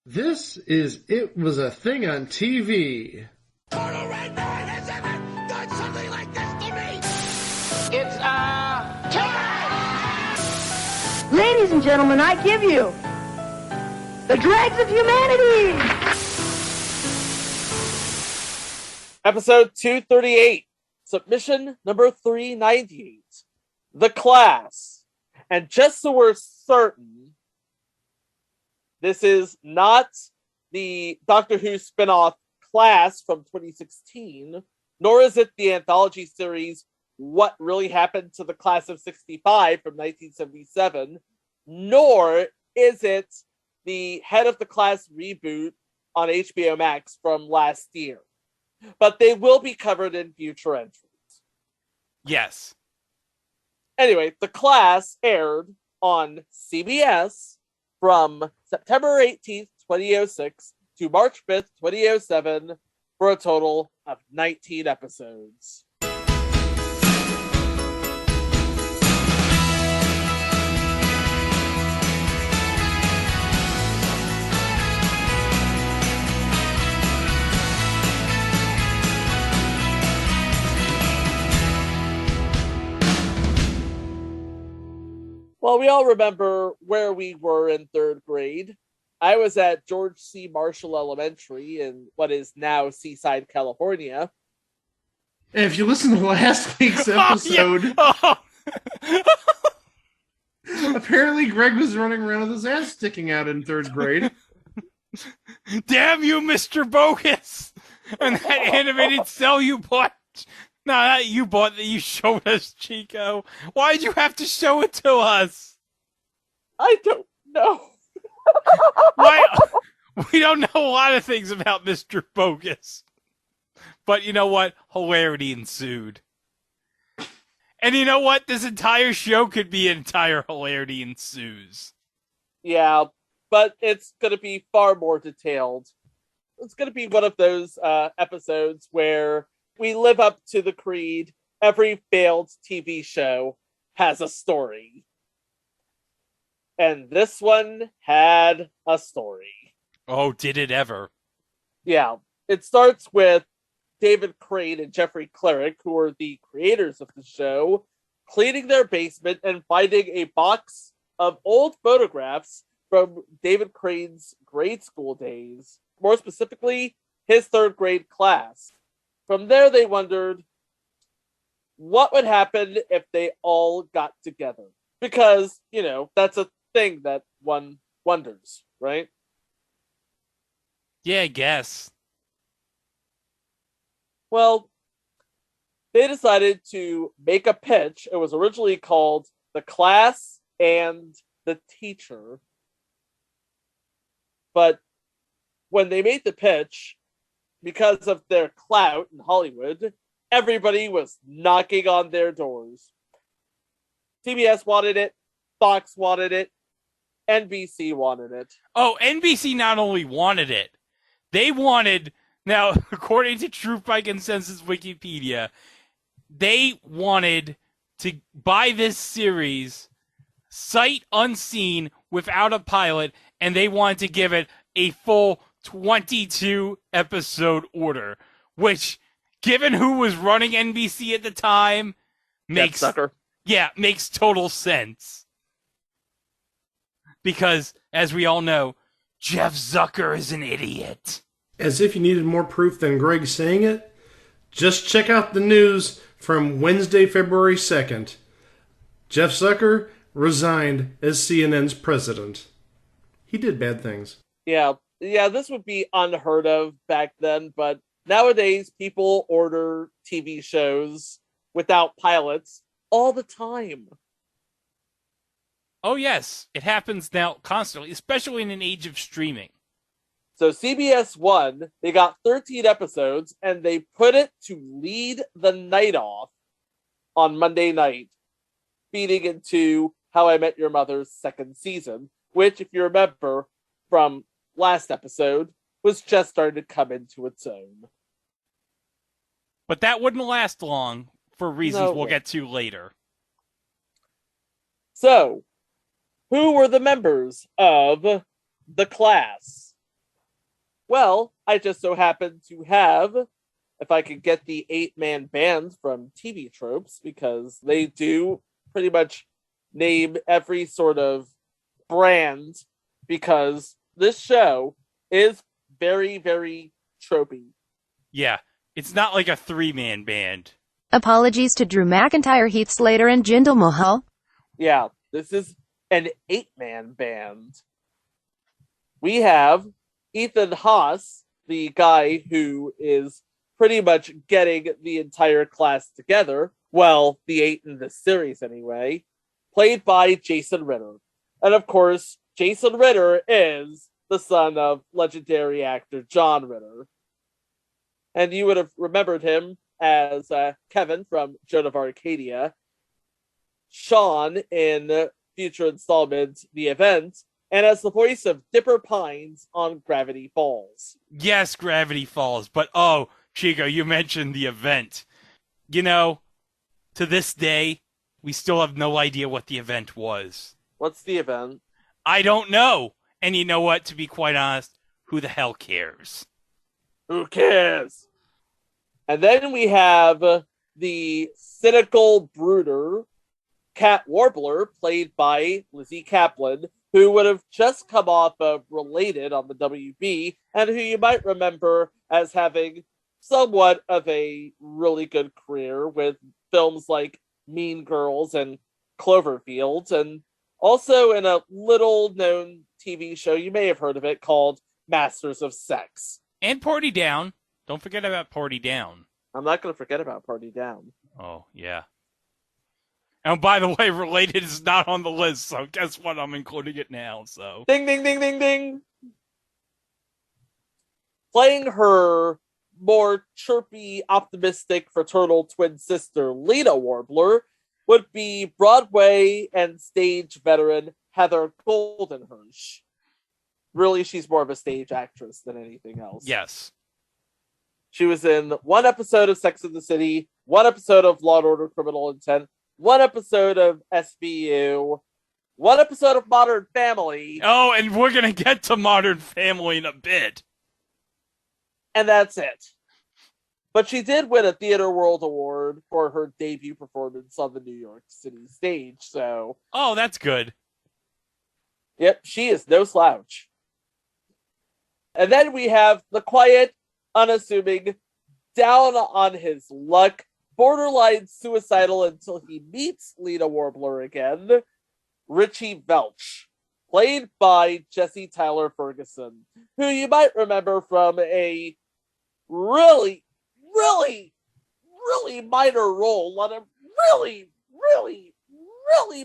This is It Was a Thing on TV. Total Red Man has ever done something like this to me! It's, time! Ladies and gentlemen, I give you the dregs of humanity! Episode 238, submission number 398, The Class. And just so we're certain, this is not the Doctor Who spin-off Class from 2016, nor is it the anthology series What Really Happened to the Class of 65 from 1977, nor is it the Head of the Class reboot on HBO Max from last year. But they will be covered in future entries. Yes. Anyway, The Class aired on CBS from September 18th, 2006 to March 5th, 2007 for a total of 19 episodes. Well, we all remember where we were in third grade. I was at George C. Marshall Elementary in what is now Seaside, California. And if you listen to last week's episode, apparently Greg was running around with his ass sticking out in third grade. Damn you, Mr. Bogus! And that animated cell you bought. No, not you bought that you showed us, Chico. Why'd you have to show it to us? I don't know. Why? We don't know a lot of things about Mr. Bogus. But you know what? Hilarity ensued. And you know what? This entire show could be entire hilarity ensues. Yeah, but it's going to be far more detailed. It's going to be one of those episodes where we live up to the creed, every failed TV show has a story. And this one had a story. Oh, did it ever? Yeah. It starts with David Crane and Jeffrey Cleric, who are the creators of the show, cleaning their basement and finding a box of old photographs from David Crane's grade school days. More specifically, his third grade class. From there, they wondered what would happen if they all got together. Because, you know, that's a thing that one wonders, right? Yeah, I guess. Well, they decided to make a pitch. It was originally called The Class and the Teacher. But when they made the pitch, because of their clout in Hollywood, everybody was knocking on their doors. CBS wanted it, Fox wanted it, NBC wanted it. Oh, NBC not only wanted it, they wanted, now, according to Truth by Consensus Wikipedia, they wanted to buy this series sight unseen without a pilot, and they wanted to give it a full 22 episode order, which, given who was running NBC at the time, makes total sense. Because, as we all know, Jeff Zucker is an idiot. As if you needed more proof than Greg saying it, just check out the news from Wednesday, February 2nd. Jeff Zucker resigned as CNN's president. He did bad things. Yeah, this would be unheard of back then, but nowadays people order TV shows without pilots all the time. Oh yes, it happens now constantly, especially in an age of streaming. So CBS won, they got 13 episodes, and they put it to lead the night off on Monday night, feeding into How I Met Your Mother's second season, which, if you remember from last episode, was just starting to come into its own. But that wouldn't last long, for reasons we'll get to later. So, who were the members of the class? Well, I just so happen to have, if I could get the 8-man band from TV Tropes, because they do pretty much name every sort of brand, because this show is very, very tropey. Yeah, it's not like a 3-man band. Apologies to Drew McIntyre, Heath Slater, and Jindal Mahal. Yeah, this is an 8-man band. We have Ethan Haas, the guy who is pretty much getting the entire class together. Well, the 8 in this series anyway. Played by Jason Ritter. And of course, Jason Ritter is the son of legendary actor John Ritter. And you would have remembered him as Kevin from Joan of Arcadia, Sean in future installment The Event, and as the voice of Dipper Pines on Gravity Falls. Yes, Gravity Falls, but oh, Chico, you mentioned The Event. You know, to this day, we still have no idea what The Event was. What's The Event? I don't know. And you know what, to be quite honest, who the hell cares? Who cares? And then we have the cynical brooder, Cat Warbler, played by Lizzie Kaplan, who would have just come off of Related on the WB, and who you might remember as having somewhat of a really good career with films like Mean Girls and Cloverfield, and also in a little-known TV show, you may have heard of it, called Masters of Sex. And Party Down. Don't forget about Party Down. I'm not going to forget about Party Down. Oh, yeah. And by the way, Related is not on the list, so guess what? I'm including it now, so. Ding, ding, ding, ding, ding! Playing her more chirpy, optimistic fraternal twin sister, Lena Warbler, would be Broadway and stage veteran Heather Goldenharsh. Really, she's more of a stage actress than anything else. Yes. She was in one episode of Sex and the City, one episode of Law & Order Criminal Intent, one episode of SVU, one episode of Modern Family. Oh, and we're going to get to Modern Family in a bit. And that's it. But she did win a Theater World Award for her debut performance on the New York City stage, so... Oh, that's good. Yep, she is no slouch. And then we have the quiet, unassuming, down on his luck, borderline suicidal until he meets Lena Warbler again, Richie Velch, played by Jesse Tyler Ferguson, who you might remember from a really minor role on a really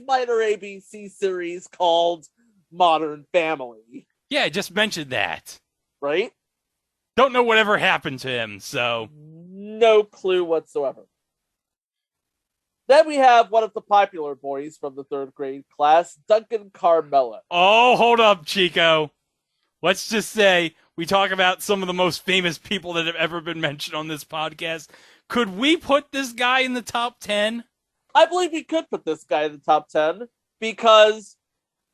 minor ABC series called Modern Family. Yeah, I just mentioned that. Right? Don't know whatever happened to him, so... No clue whatsoever. Then we have one of the popular boys from the 3rd grade class, Duncan Carmella. Oh, hold up, Chico. Let's just say we talk about some of the most famous people that have ever been mentioned on this podcast. Could we put this guy in the top 10? I believe we could put this guy in the top 10 because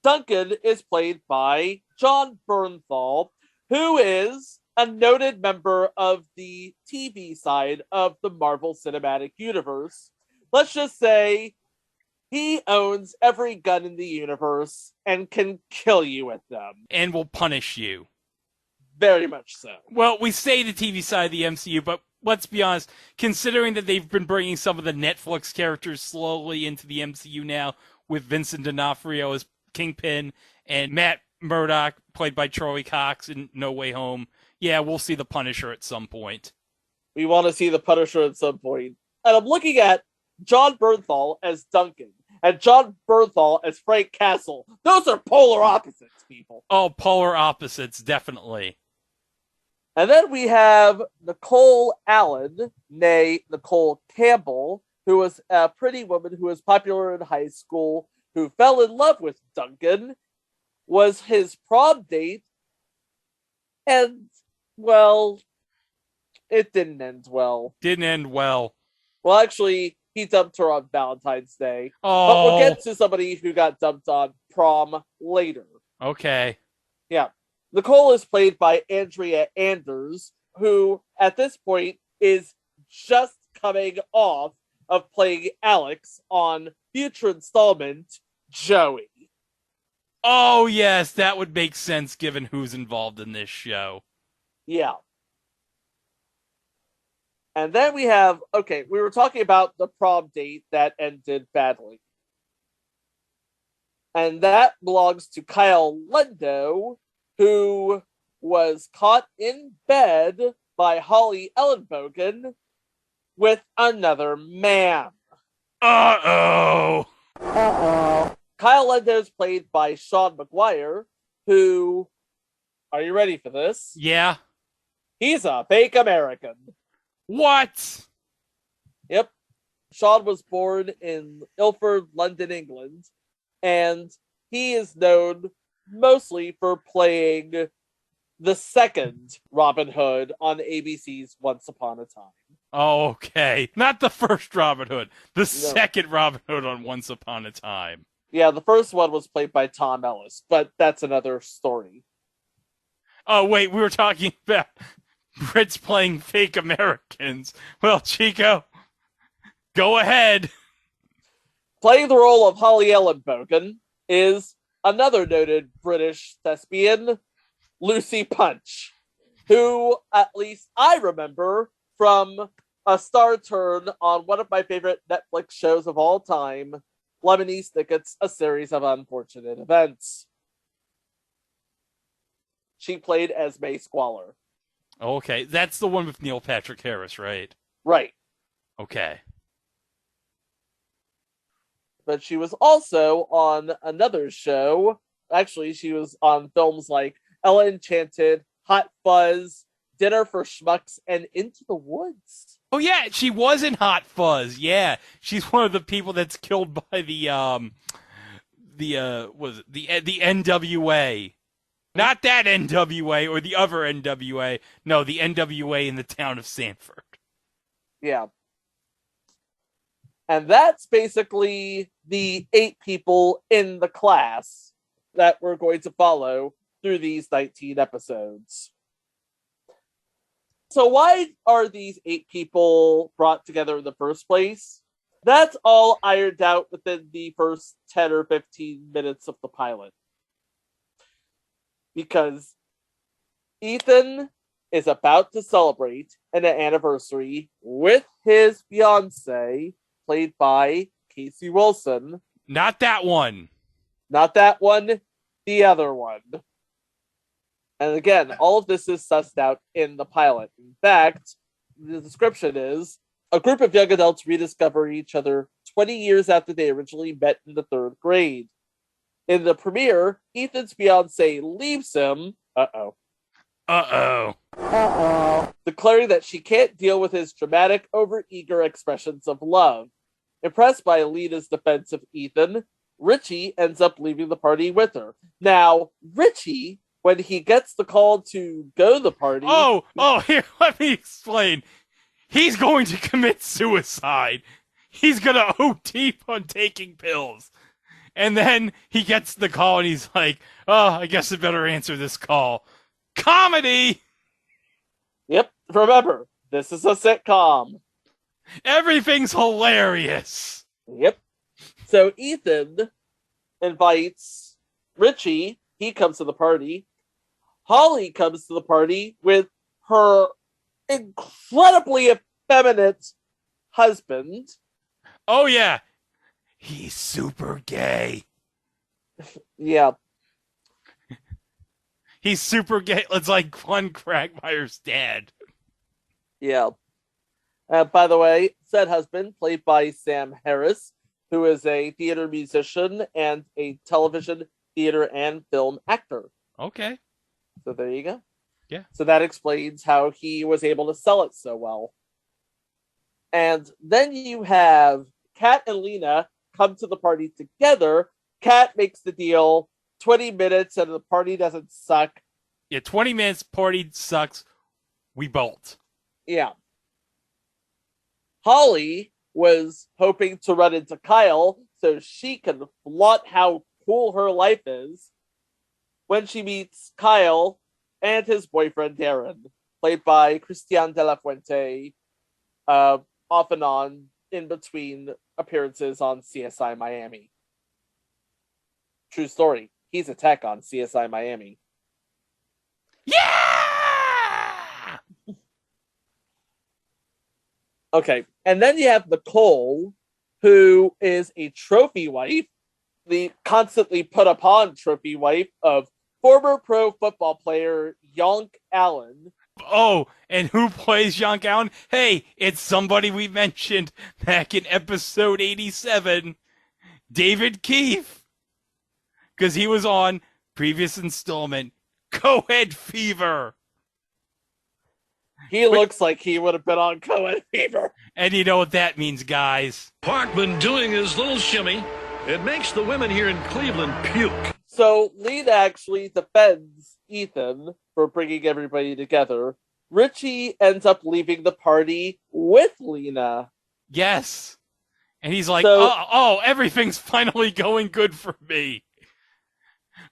Duncan is played by John Bernthal, who is a noted member of the TV side of the Marvel Cinematic Universe. Let's just say he owns every gun in the universe and can kill you with them. And will punish you. Very much so. Well, we say the TV side of the MCU, but let's be honest, considering that they've been bringing some of the Netflix characters slowly into the MCU now, with Vincent D'Onofrio as Kingpin and Matt Murdock, played by Charlie Cox in No Way Home, yeah, we'll see the Punisher at some point. We want to see the Punisher at some point. And I'm looking at John Bernthal as Duncan, and John Bernthal as Frank Castle. Those are polar opposites, people. Oh, polar opposites, definitely. And then we have Nicole Allen, nay Nicole Campbell, who was a pretty woman who was popular in high school, who fell in love with Duncan, was his prom date, and, well, it didn't end well. Didn't end well. Well, actually, he dumped her on Valentine's Day. Oh. But we'll get to somebody who got dumped on prom later. Okay. Yeah. Nicole is played by Andrea Anders, who at this point is just coming off of playing Alex on future installment Joey. Oh, yes, that would make sense given who's involved in this show. Yeah. And then we have, okay, we were talking about the prom date that ended badly. And that belongs to Kyle Lundo, who was caught in bed by Holly Ellenbogen with another man. Uh-oh! Kyle Lundo is played by Sean McGuire, who, are you ready for this? Yeah. He's a fake American. What? Yep. Sean was born in Ilford, London, England, and he is known mostly for playing the second Robin Hood on ABC's Once Upon a Time. Oh, okay. Not the first Robin Hood. The second Robin Hood on Once Upon a Time. Yeah, the first one was played by Tom Ellis, but that's another story. Oh, wait, we were talking about Brits playing fake Americans. Well, Chico, go ahead. Playing the role of Holly Ellenbogen is another noted British thespian, Lucy Punch, who at least I remember from a star turn on one of my favorite Netflix shows of all time, Lemony Snicket's A Series of Unfortunate Events. She played as May Squalor. Okay, that's the one with Neil Patrick Harris, right? Right. Okay. But she was also on another show. Actually, she was on films like Ella Enchanted, Hot Fuzz, Dinner for Schmucks, and Into the Woods. Oh yeah, she was in Hot Fuzz. Yeah, she's one of the people that's killed by the NWA. Not that NWA or the other NWA. No, the NWA in the town of Sanford. Yeah. And that's basically the 8 people in the class that we're going to follow through these 19 episodes. So why are these 8 people brought together in the first place? That's all ironed out within the first 10 or 15 minutes of the pilot. Because Ethan is about to celebrate an anniversary with his fiancée, played by Casey Wilson. Not that one. Not that one, the other one. And again, all of this is sussed out in the pilot. In fact, the description is, a group of young adults rediscover each other 20 years after they originally met in the 3rd grade. In the premiere, Ethan's fiancée leaves him, declaring that she can't deal with his dramatic, overeager expressions of love. Impressed by Alina's defense of Ethan, Richie ends up leaving the party with her. Now, Richie, when he gets the call to go to the party... Here, let me explain. He's going to commit suicide. He's going to OD on taking pills. And then he gets the call and he's like, I guess I better answer this call. Comedy! Yep, remember, this is a sitcom. Everything's hilarious. Yep. So Ethan invites Richie. He comes to the party. Holly comes to the party with her incredibly effeminate husband. Oh, yeah. He's super gay. Yeah. He's super gay. It's like Glenn Quagmire's dad. Yeah. By the way, said husband, played by Sam Harris, who is a theater musician and a television, theater, and film actor. Okay. So there you go. Yeah. So that explains how he was able to sell it so well. And then you have Kat and Lena come to the party together. Kat makes the deal, 20 minutes and the party doesn't suck. Yeah, 20 minutes, party sucks. We bolt. Yeah. Holly was hoping to run into Kyle so she can flaunt how cool her life is. When she meets Kyle, and his boyfriend Darren, played by Christian de la Fuente, off and on in between appearances on CSI Miami. True story. He's a tech on CSI Miami. Yeah! Okay, and then you have Nicole, who is a trophy wife, the constantly put upon trophy wife of former pro football player Yonk Allen. Oh, and who plays Yonk Allen? Hey, it's somebody we mentioned back in episode 87, David Keefe. Because he was on previous installment, Co-Ed Fever. He looks like he would have been on Co-Ed Fever. And you know what that means, guys. Parkman doing his little shimmy. It makes the women here in Cleveland puke. So Lena actually defends Ethan for bringing everybody together. Richie ends up leaving the party with Lena. Yes. And he's like, So- oh, everything's finally going good for me.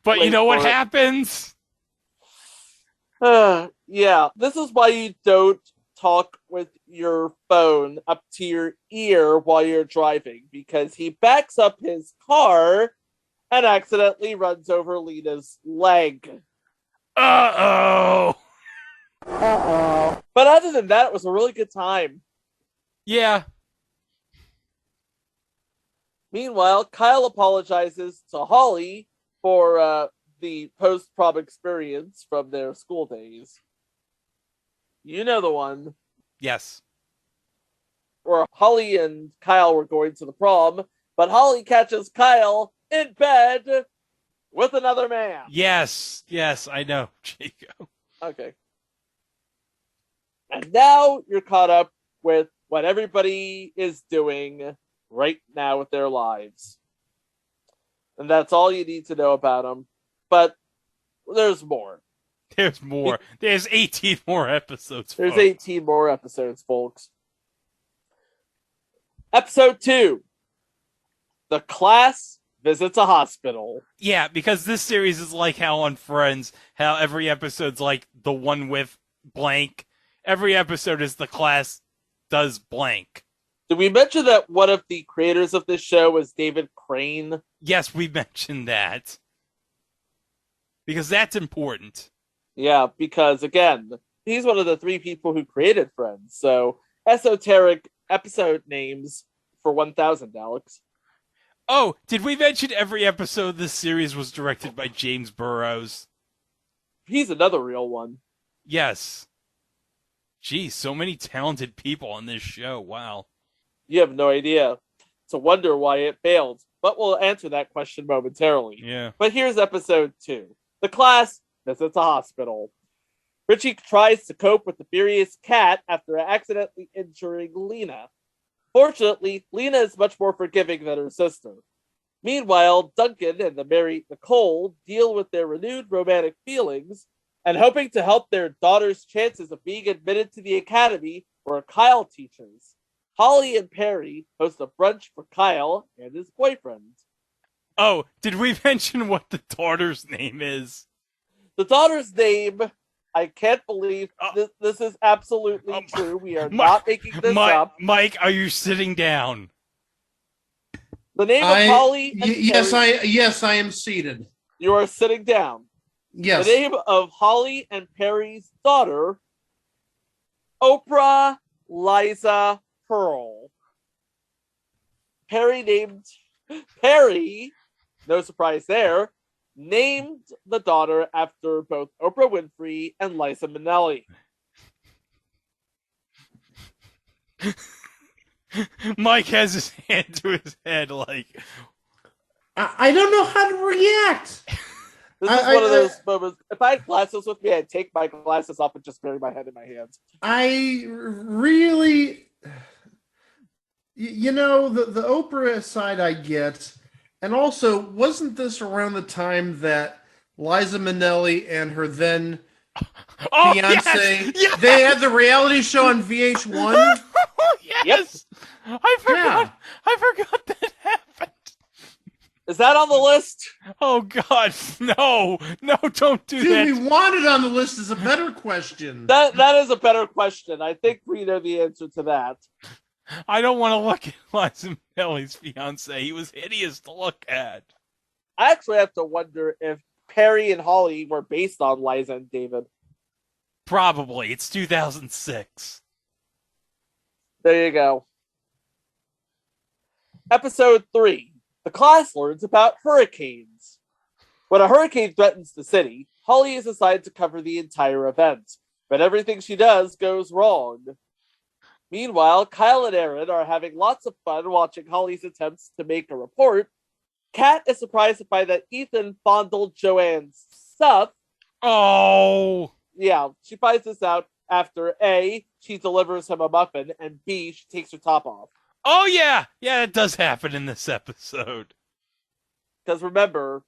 But you Wait know what for it. happens? Yeah, this is why you don't talk with your phone up to your ear while you're driving, because he backs up his car and accidentally runs over Lena's leg. Uh-oh. But other than that, it was a really good time. Yeah. Meanwhile, Kyle apologizes to Holly for the post-prom experience from their school days. You know the one Yes. where Holly and Kyle were going to the prom, but Holly catches Kyle in bed with another man. Yes, I know, Jacob. Okay. And now you're caught up with what everybody is doing right now with their lives. And that's all you need to know about them. But there's more. There's more. There's 18 more episodes. There's folks. 18 more episodes, folks. Episode 2. The class visits a hospital. Yeah, because this series is like how on Friends, how every episode's like the one with blank. Every episode is the class does blank. Did we mention that one of the creators of this show was David Crane? Yes, we mentioned that. Because that's important. Yeah, because again, he's one of the 3 people who created Friends. So, esoteric episode names for 1,000, Alex. Oh, did we mention every episode of this series was directed by James Burrows? He's another real one. Yes. Geez, so many talented people on this show. Wow. You have no idea. It's a wonder why it failed. But we'll answer that question momentarily. Yeah. But here's episode 2. The class visits a hospital. Richie tries to cope with the furious cat after accidentally injuring Lena. Fortunately, Lena is much more forgiving than her sister. Meanwhile, Duncan and the married Nicole deal with their renewed romantic feelings and hoping to help their daughter's chances of being admitted to the academy where Kyle teaches. Holly and Perry host a brunch for Kyle and his boyfriend. Oh, did we mention what the daughter's name is? The daughter's name, I can't believe this is absolutely true. We are not making this up. Mike, are you sitting down? The name of Holly and Perry, Yes, I am seated. you are sitting down. Yes. The name of Holly and Perry's daughter, Oprah Liza Pearl. Perry, no surprise there, named the daughter after both Oprah Winfrey and Liza Minnelli. Mike has his hand to his head like... I don't know how to react. This is one of those moments. If I had glasses with me, I'd take my glasses off and just bury my head in my hands. I really, the Oprah side I get, and also wasn't this around the time that Liza Minnelli and her then fiance yes! they had the reality show on VH1? Yes! Yep. I forgot that happened. Is that on the list? Oh, God, no. No, don't do Do that. we want it on the list is a better question. That is a better question. I think we know the answer to that. I don't want to look at Liza Minnelli's fiance. He was hideous to look at. I actually have to wonder if Perry and Holly were based on Liza and David. Probably. It's 2006. There you go. Episode 3. The class learns about hurricanes. When a hurricane threatens the city, Holly is assigned to cover the entire event, but everything she does goes wrong. Meanwhile, Kyle and Aaron are having lots of fun watching Holly's attempts to make a report. Kat is surprised to find that Ethan fondled Joanne's stuff. Oh! Yeah, she finds this out after A, she delivers him a muffin, and B, she takes her top off. Oh, yeah! Yeah, it does happen in this episode. Because remember,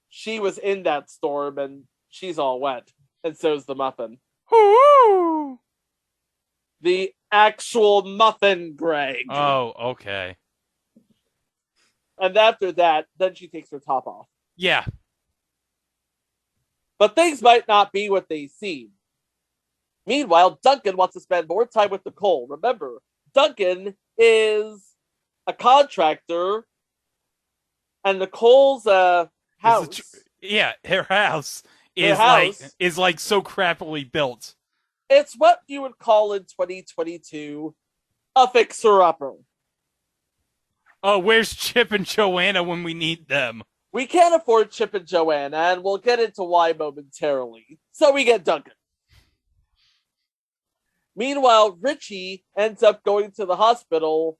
she was in that storm and she's all wet, and so's the muffin. Woo! The actual muffin, Greg. Oh, okay. And after that, then she takes her top off. Yeah. But things might not be what they seem. Meanwhile, Duncan wants to spend more time with Nicole. Remember, Duncan is a contractor, and Nicole's house. Yeah, her house Her is house. like so crappily built. It's what you would call in 2022 a fixer-upper. Oh, where's Chip and Joanna when we need them? We can't afford Chip and Joanna, and we'll get into why momentarily. So we get Duncan. Meanwhile, Richie ends up going to the hospital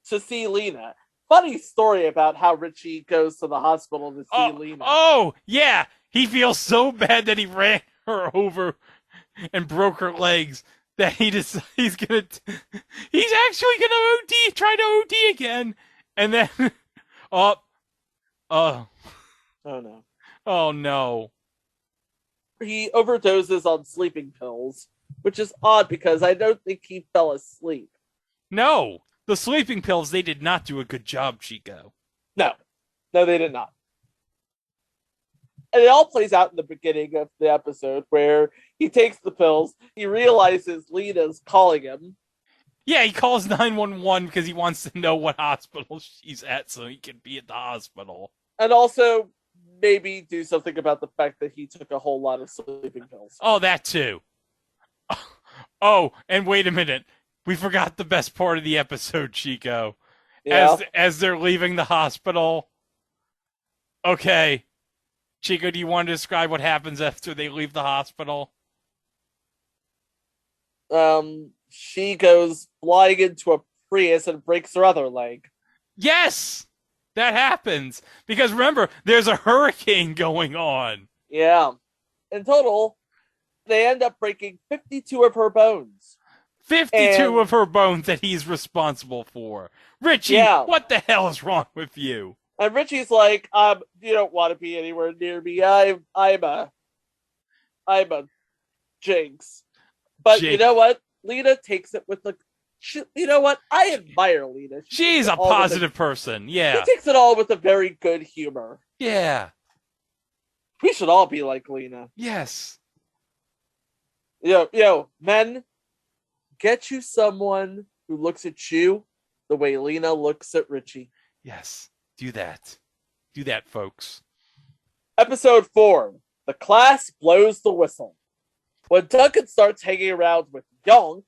to see Lena. Funny story about how Richie goes to the hospital to see Lena. Oh, yeah. He feels so bad that he ran her over and broke her legs that he's actually gonna try to OD again, and then oh no. Oh no. He overdoses on sleeping pills, which is odd because I don't think he fell asleep. No, the sleeping pills, they did not do a good job, Chico. No, they did not. And it all plays out in the beginning of the episode where he takes the pills, he realizes Lena's calling him. Yeah, he calls 911 because he wants to know what hospital she's at so he can be at the hospital. And also maybe do something about the fact that he took a whole lot of sleeping pills. Oh, that too. Oh, and wait a minute. We forgot the best part of the episode, Chico. Yeah. As they're leaving the hospital. Okay. Chico, do you want to describe what happens after they leave the hospital? She goes flying into a Prius and breaks her other leg. Yes! That happens. Because remember, there's a hurricane going on. Yeah. In total, they end up breaking 52 of her bones. 52 of her bones that he's responsible for. Richie, what the hell is wrong with you? And Richie's like, you don't want to be anywhere near me. I'm a jinx. But you know what? Lena takes it with you know what? I admire Lena. She's a positive person. Yeah. She takes it all with a very good humor. Yeah. We should all be like Lena. Yes. Yo, men, get you someone who looks at you the way Lena looks at Richie. Yes. Do that. Do that, folks. Episode 4. The class blows the whistle. When Duncan starts hanging around with Yonk,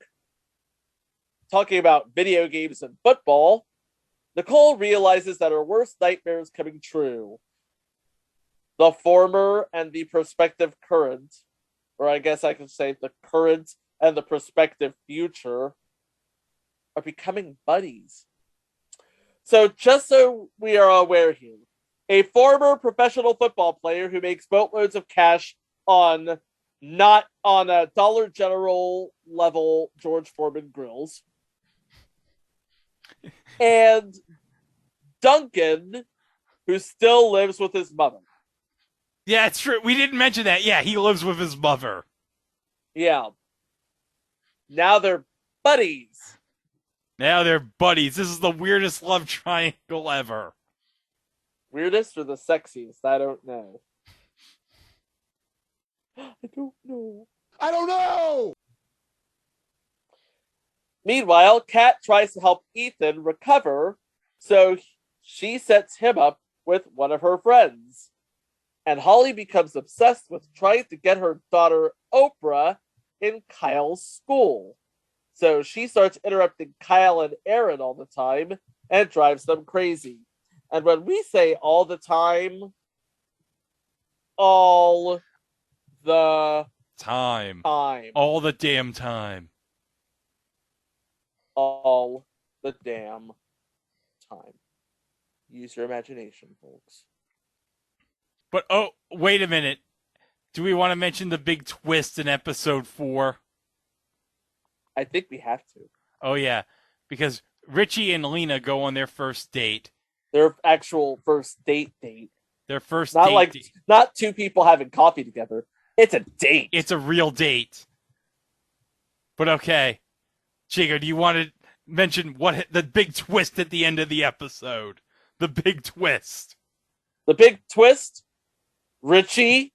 talking about video games and football, Nicole realizes that her worst nightmare is coming true. The former and the prospective current, or I guess I could say the current and the prospective future, are becoming buddies. So just so we are aware here, a former professional football player who makes boatloads of cash on not on a Dollar General level George Foreman grills, and Duncan, who still lives with his mother. Yeah, it's true. We didn't mention that. Yeah, he lives with his mother. Yeah. Now they're buddies. Now they're buddies. This is the weirdest love triangle ever. Weirdest or the sexiest? I don't know. I don't know. I don't know! Meanwhile, Kat tries to help Ethan recover, so she sets him up with one of her friends. And Holly becomes obsessed with trying to get her daughter Oprah in Kyle's school. So she starts interrupting Kyle and Aaron all the time and drives them crazy. And when we say all the time, all the Time. time. All the damn time. All the damn time. Use your imagination, folks. But, oh, wait a minute. Do we want to mention the big twist in episode 4? I think we have to. Oh, yeah. Because Richie and Lena go on their first date. Their actual first date. Their first Not date. like, not two people having coffee together. It's a date. It's a real date. But okay. Chico, do you want to mention what the big twist at the end of the episode? The big twist. The big twist? Richie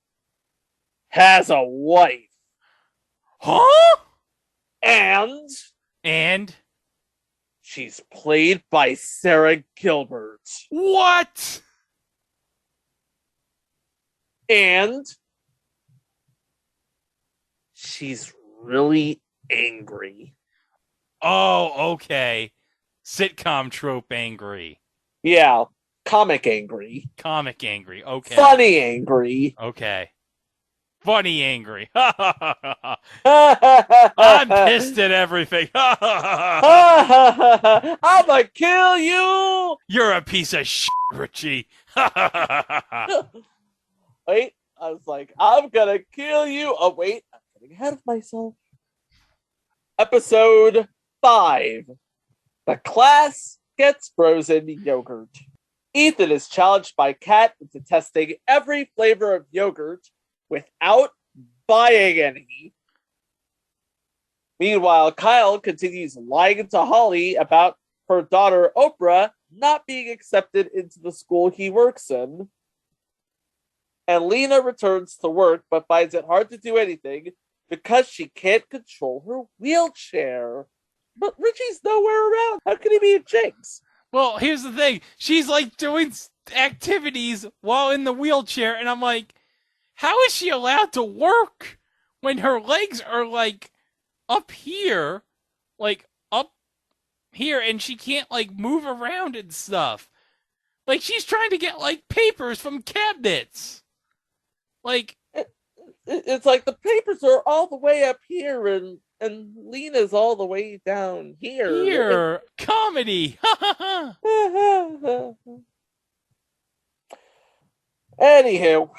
has a wife. Huh? And she's played by Sarah Gilbert. What? And she's really angry. Oh, okay. Sitcom trope angry. Yeah, comic angry. Comic angry. Okay. Funny angry. Okay. Funny angry. I'm I'm pissed at everything. I'ma kill you. You're a piece of shit, Richie. Wait, I was like, I'm gonna kill you. Oh, wait, I'm getting ahead of myself. Episode 5. The class gets frozen yogurt. Ethan is challenged by Kat into testing every flavor of yogurt without buying any. Meanwhile, Kyle continues lying to Holly about her daughter Oprah not being accepted into the school he works in. And Lena returns to work but finds it hard to do anything because she can't control her wheelchair. But Richie's nowhere around. How can he be a jinx? Well, here's the thing. She's like doing activities while in the wheelchair, and I'm like, how is she allowed to work when her legs are like up here, and she can't like move around and stuff? Like she's trying to get like papers from cabinets. Like it's like the papers are all the way up here and Lena's all the way down here. Here, comedy. Anywho,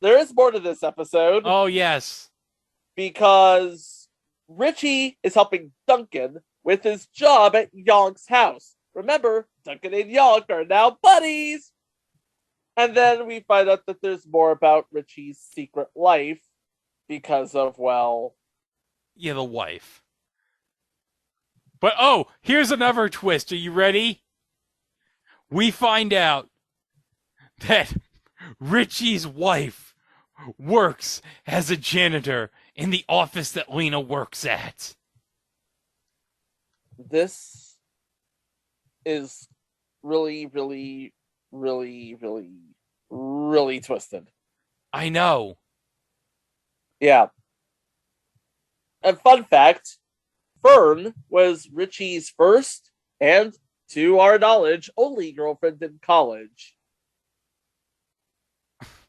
there is more to this episode. Oh, yes. Because Richie is helping Duncan with his job at Yonk's house. Remember, Duncan and Yonk are now buddies. And then we find out that there's more about Richie's secret life because of, well... Yeah, the wife. But, oh, here's another twist. Are you ready? We find out that Richie's wife works as a janitor in the office that Lena works at. This is really, really, really, really, really twisted. I know. Yeah. And fun fact, Fern was Richie's first and, to our knowledge, only girlfriend in college.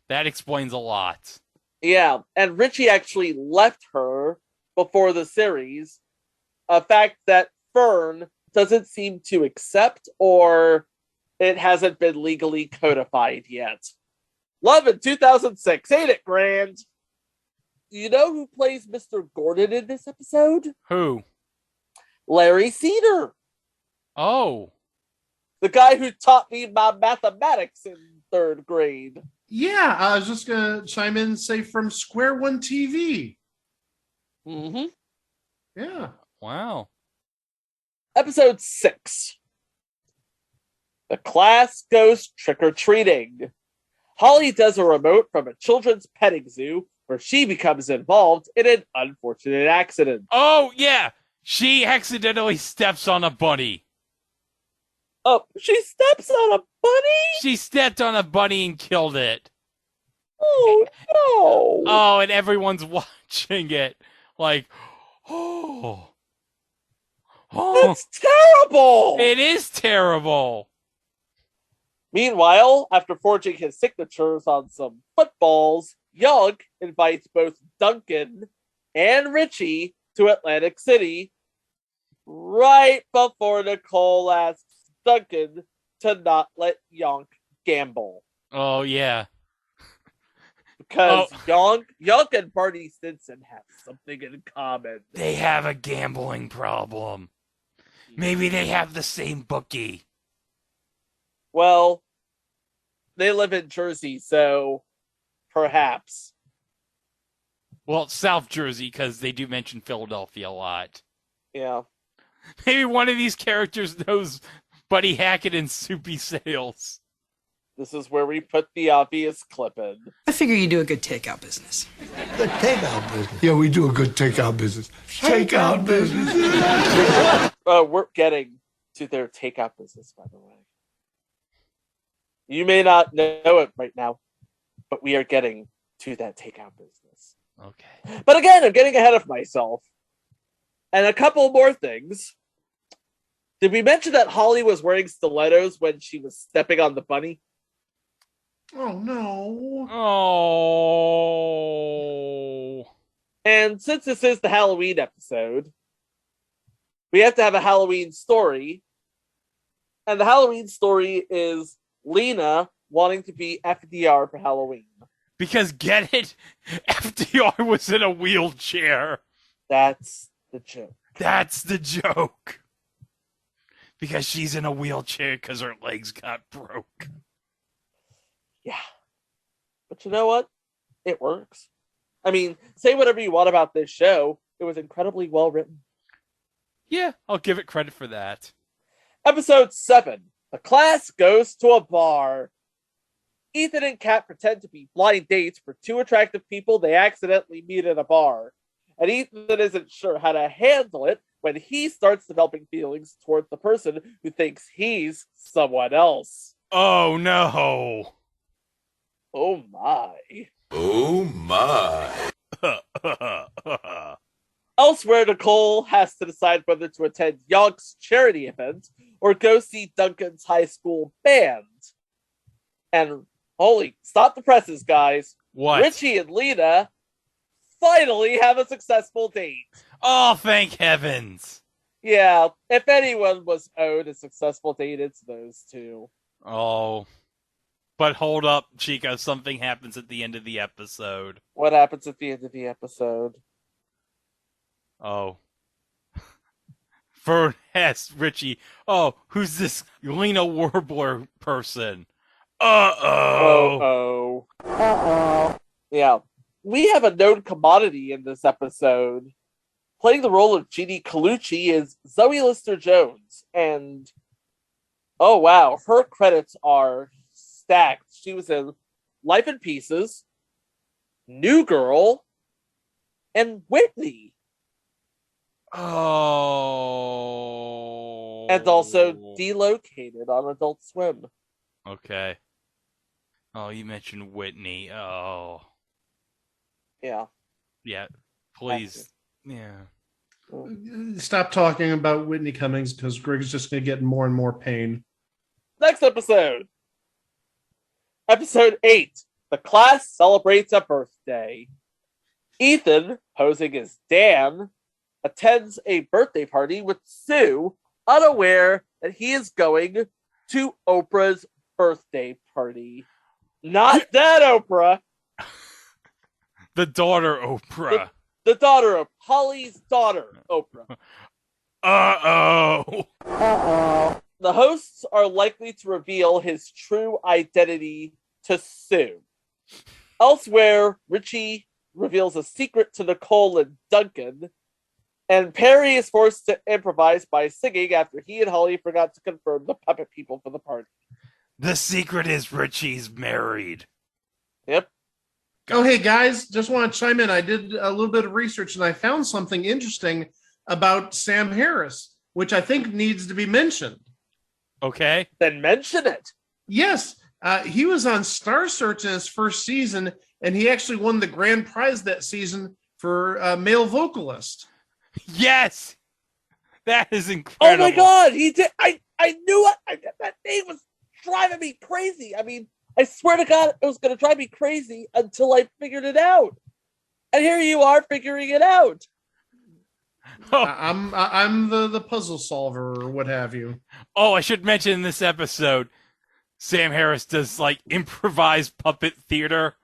That explains a lot. Yeah, and Richie actually left her before the series, a fact that Fern doesn't seem to accept, or it hasn't been legally codified yet. Love in 2006, ain't it grand? You know who plays Mr. Gordon in this episode? Who? Larry Cedar. Oh. The guy who taught me my mathematics in 3rd grade. Yeah, I was just going to chime in and say from Square One TV. Mm-hmm. Yeah. Wow. Episode 6. The class goes trick-or-treating. Holly does a remote from a children's petting zoo where she becomes involved in an unfortunate accident. Oh, yeah. She accidentally steps on a bunny. Oh, she steps on a bunny? She stepped on a bunny and killed it. Oh, no. Oh, and everyone's watching it. Like, oh. That's terrible. It is terrible. Meanwhile, after forging his signatures on some footballs, Young invites both Duncan and Richie to Atlantic City right before Nicole asks Duncan to not let Young gamble. Oh, yeah. Because Young and Barney Stinson have something in common. They have a gambling problem. Maybe they have the same bookie. Well, they live in Jersey, so perhaps. Well, South Jersey, because they do mention Philadelphia a lot. Yeah. Maybe one of these characters knows Buddy Hackett and Soupy Sales. This is where we put the obvious clip in. I figure you do a good takeout business. Good takeout business. Yeah, we do a good takeout business. Takeout business. We're getting to their takeout business, by the way. You may not know it right now, but we are getting to that takeout business. Okay. But again, I'm getting ahead of myself. And a couple more things. Did we mention that Holly was wearing stilettos when she was stepping on the bunny? Oh, no. Oh. And since this is the Halloween episode, we have to have a Halloween story. And the Halloween story is Lena wanting to be FDR for Halloween. Because get it? FDR was in a wheelchair. That's the joke. That's the joke. Because she's in a wheelchair because her legs got broke. Yeah. But you know what? It works. I mean, say whatever you want about this show. It was incredibly well written. Yeah, I'll give it credit for that. Episode 7. The class goes to a bar. Ethan and Kat pretend to be blind dates for two attractive people they accidentally meet at a bar. And Ethan isn't sure how to handle it when he starts developing feelings towards the person who thinks he's someone else. Oh, no. Oh, my. Oh, my. Elsewhere, Nicole has to decide whether to attend Young's charity event or go see Duncan's high school band. And holy, stop the presses, guys. What? Richie and Lena finally have a successful date. Oh, thank heavens. Yeah, if anyone was owed a successful date, it's those two. Oh. But hold up, Chico. Something happens at the end of the episode. What happens at the end of the episode? Oh. Vern asks Richie, oh, who's this Lena Warbler person? Uh-oh. Uh-oh. Yeah. We have a known commodity in this episode. Playing the role of Jeannie Colucci is Zoe Lister-Jones. And, oh wow, her credits are stacked. She was in Life in Pieces, New Girl, and Whitney. Oh. And also Delocated on Adult Swim. Okay. Oh, you mentioned Whitney. Oh. Yeah. Yeah. Please. Yeah. Stop talking about Whitney Cummings because Greg's just going to get more and more pain. Next episode. Episode 8. The class celebrates a birthday. Ethan, posing as Dan, attends a birthday party with Sue, unaware that he is going to Oprah's birthday party. Not that Oprah. The daughter Oprah. The daughter of Holly's daughter, Oprah. Uh-oh. Uh-oh. The hosts are likely to reveal his true identity to Sue. Elsewhere, Richie reveals a secret to Nicole and Duncan. And Perry is forced to improvise by singing after he and Holly forgot to confirm the puppet people for the party. The secret is Richie's married. Yep. Oh, hey, guys, just want to chime in. I did a little bit of research, and I found something interesting about Sam Harris, which I think needs to be mentioned. Okay. Then mention it. Yes, he was on Star Search in his first season, and he actually won the grand prize that season for male vocalist. Yes! That is incredible. Oh my God, he did. I knew it. That name was driving me crazy. I mean, I swear to God, it was going to drive me crazy until I figured it out. And here you are figuring it out. Oh. I'm the puzzle solver or what have you. Oh, I should mention in this episode, Sam Harris does like improvised puppet theater,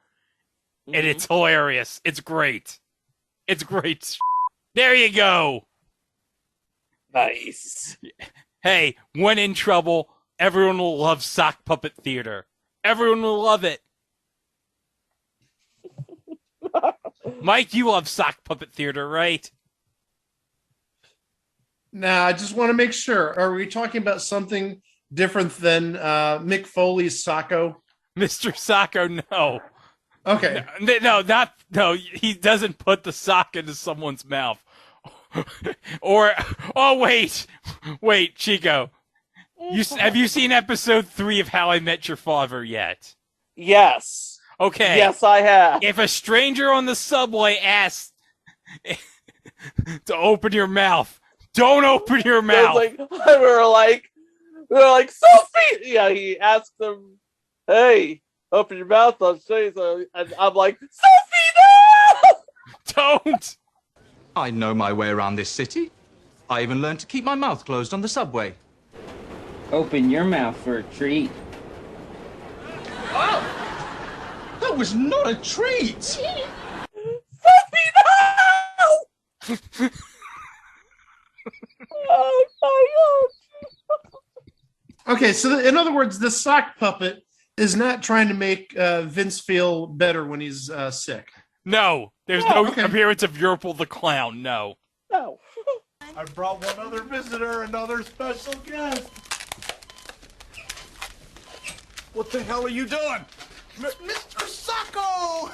and it's hilarious. It's great. It's great. There you go. Nice. Hey, when in trouble, everyone will love sock puppet theater. Everyone will love it. Mike, you love sock puppet theater, right? Now, I just want to make sure. Are we talking about something different than Mick Foley's Sacco? Mr. Sacco, no. Okay. No, he doesn't put the sock into someone's mouth. Wait, Chico. Have you seen episode 3 of How I Met Your Father yet? Yes. Okay. Yes, I have. If a stranger on the subway asks to open your mouth, don't open your mouth. We were like, Sophie! Yeah, he asked him, hey, open your mouth, I'll show you something. And I'm like, Sophie, no! Don't! I know my way around this city. I even learned to keep my mouth closed on the subway. Open your mouth for a treat. Oh! That was not a treat! Sophie, no! Oh my God. Okay, so in other words, the sock puppet is not trying to make Vince feel better when he's sick. No, there's no appearance of Yerple the Clown, no. No. I brought one other visitor, another special guest. What the hell are you doing? Mr. Sacco!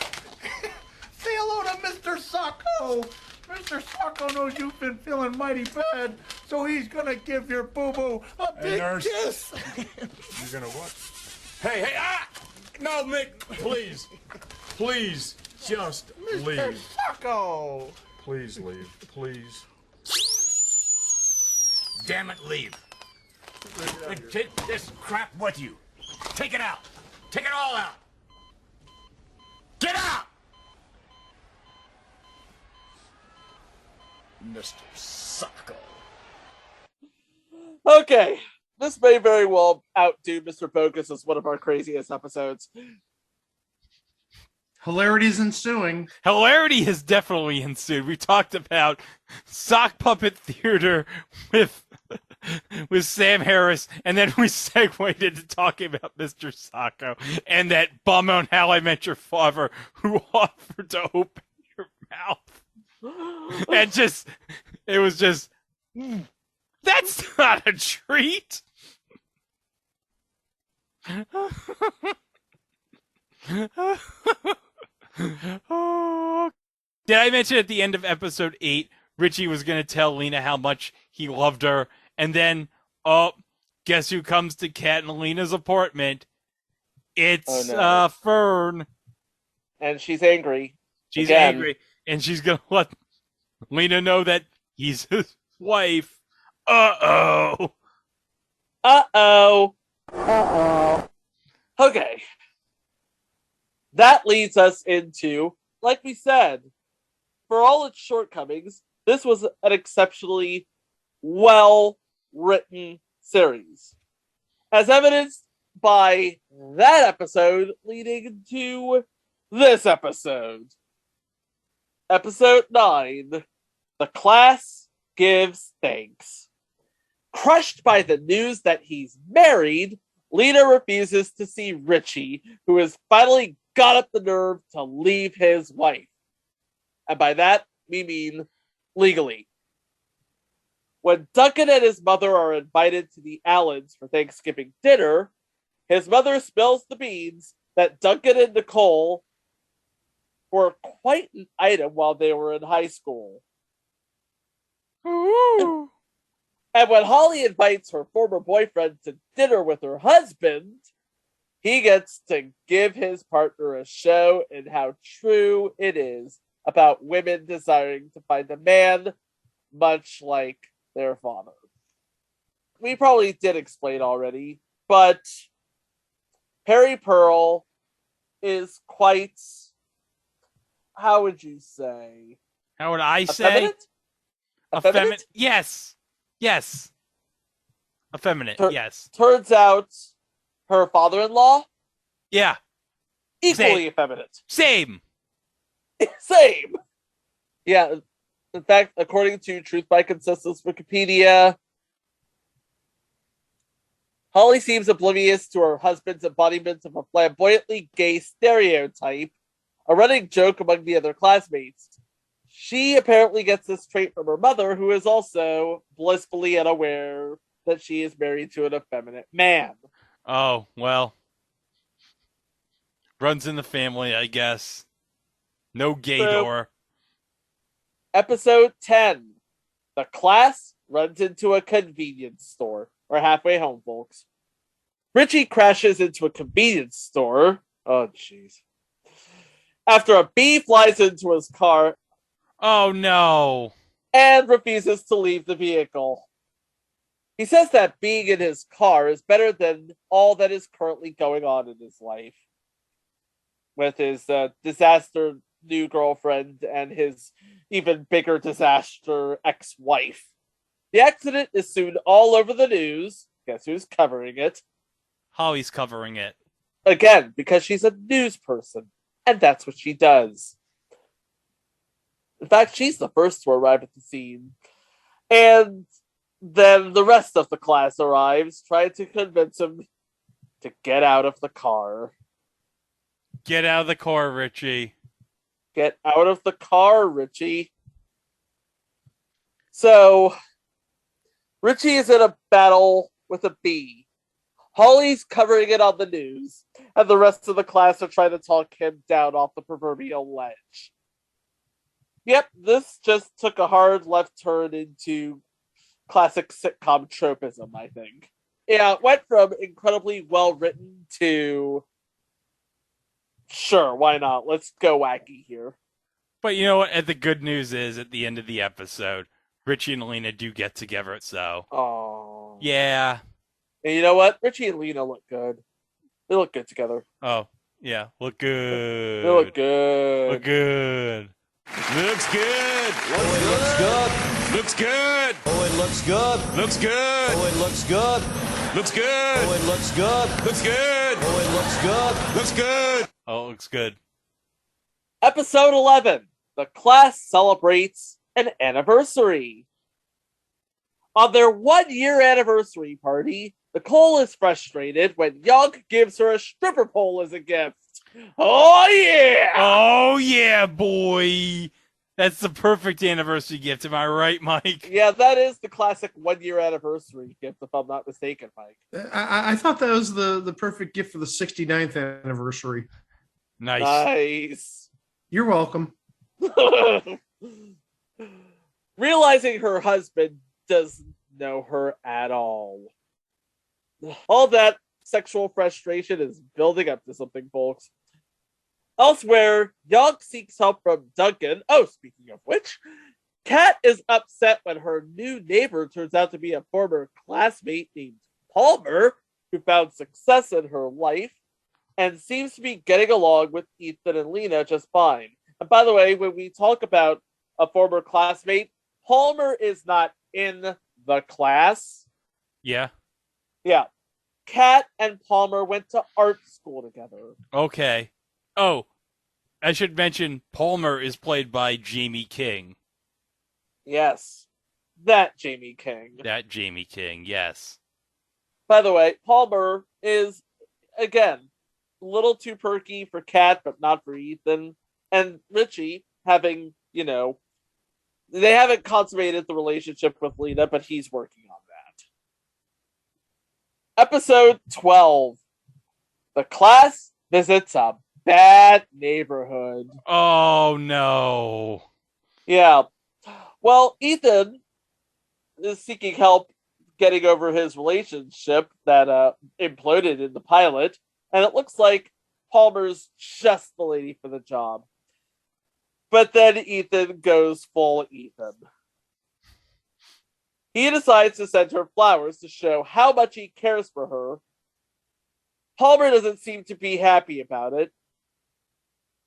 Say hello to Mr. Sacco! Mr. Sacco knows you've been feeling mighty bad, so he's gonna give your boo-boo a big kiss! You're gonna what? Hey, no, Mick, please. Please, just leave. Mr. Sacco! Please leave, please. Damn it, leave. Take this crap with you. Take it out. Take it all out. Get out! Mr. Sacco. Okay, this may very well outdo Mr. Focus as one of our craziest episodes. Hilarity's ensuing. Hilarity has definitely ensued. We talked about sock puppet theater with Sam Harris, and then we segued into talking about Mr. Sacco and that bum on How I Met Your Father who offered to open your mouth. And it was just, that's not a treat. Did I mention at the end of episode 8, Richie was going to tell Lena how much he loved her, and then, guess who comes to Kat and Lena's apartment? It's Fern. And she's angry. She's angry, and she's going to let Lena know that he's his wife. Uh-oh. Uh-oh. Uh-oh. Okay. That leads us into, like we said, for all its shortcomings, this was an exceptionally well-written series. As evidenced by that episode leading to this episode. Episode 9, The Class Gives Thanks. Crushed by the news that he's married, Lena refuses to see Richie, who has finally got up the nerve to leave his wife. And by that, we mean legally. When Duncan and his mother are invited to the Allens for Thanksgiving dinner, his mother spills the beans that Duncan and Nicole were quite an item while they were in high school. Ooh. And when Holly invites her former boyfriend to dinner with her husband, he gets to give his partner a show in how true it is about women desiring to find a man much like their father. We probably did explain already, but Perry Pearl is quite, how would you say? How would I say? Effeminate? Effeminate? Yes. Yes. Effeminate, yes. Turns out her father-in-law? Yeah. Equally effeminate. Same. Same. Yeah. In fact, according to Truth by Consensus Wikipedia, Holly seems oblivious to her husband's embodiment of a flamboyantly gay stereotype, a running joke among the other classmates. She apparently gets this trait from her mother, who is also blissfully unaware that she is married to an effeminate man. Oh, well. Runs in the family, I guess. No Gaydor. Episode 10. The class runs into a convenience store. We're halfway home, folks. Richie crashes into a convenience store. Oh, jeez. After a bee flies into his car. Oh, no. And refuses to leave the vehicle. He says that being in his car is better than all that is currently going on in his life. With his disaster new girlfriend and his even bigger disaster ex-wife. The accident is soon all over the news. Guess who's covering it? Holly's covering it. Again, because she's a news person. And that's what she does. In fact, she's the first to arrive at the scene. And then the rest of the class arrives, trying to convince him to get out of the car. Get out of the car, Richie. Get out of the car, Richie. So, Richie is in a battle with a bee. Holly's covering it on the news, and the rest of the class are trying to talk him down off the proverbial ledge. Yep, this just took a hard left turn into classic sitcom tropism, I think. Yeah, it went from incredibly well-written to... Sure, why not? Let's go wacky here. But you know what? The good news is, at the end of the episode, Richie and Lena do get together, so... Oh. Yeah. And you know what? Richie and Lena look good. They look good together. Oh, yeah. Look good. They look good. Look good. Looks good. Looks good. Looks good. Oh, it looks good. Looks good. Oh, it looks good. Looks good. Oh, it looks good. Looks good. Oh, it looks good. Looks good. Oh, it looks good. Episode 11. The class celebrates an anniversary. On their 1-year anniversary party, Nicole is frustrated when Young gives her a stripper pole as a gift. Oh, yeah! Oh, yeah, boy! That's the perfect anniversary gift, am I right, Mike? Yeah, that is the classic 1-year anniversary gift, if I'm not mistaken, Mike. I thought that was the perfect gift for the 69th anniversary. Nice. You're welcome. Realizing her husband doesn't know her at all. All that sexual frustration is building up to something, folks. Elsewhere, Young seeks help from Duncan. Oh, speaking of which, Kat is upset when her new neighbor turns out to be a former classmate named Palmer, who found success in her life and seems to be getting along with Ethan and Lena just fine. And by the way, when we talk about a former classmate, Palmer is not in the class. Yeah. Yeah. Kat and Palmer went to art school together. Okay. Oh, I should mention Palmer is played by Jamie King. Yes. That Jamie King. That Jamie King, yes. By the way, Palmer is, again, a little too perky for Kat, but not for Ethan. And Richie, having, They haven't consummated the relationship with Lena, but he's working on that. Episode 12. The class visits a bad neighborhood. Oh, no. Yeah. Well, Ethan is seeking help getting over his relationship that imploded in the pilot, and it looks like Palmer's just the lady for the job. But then Ethan goes full Ethan. He decides to send her flowers to show how much he cares for her. Palmer doesn't seem to be happy about it.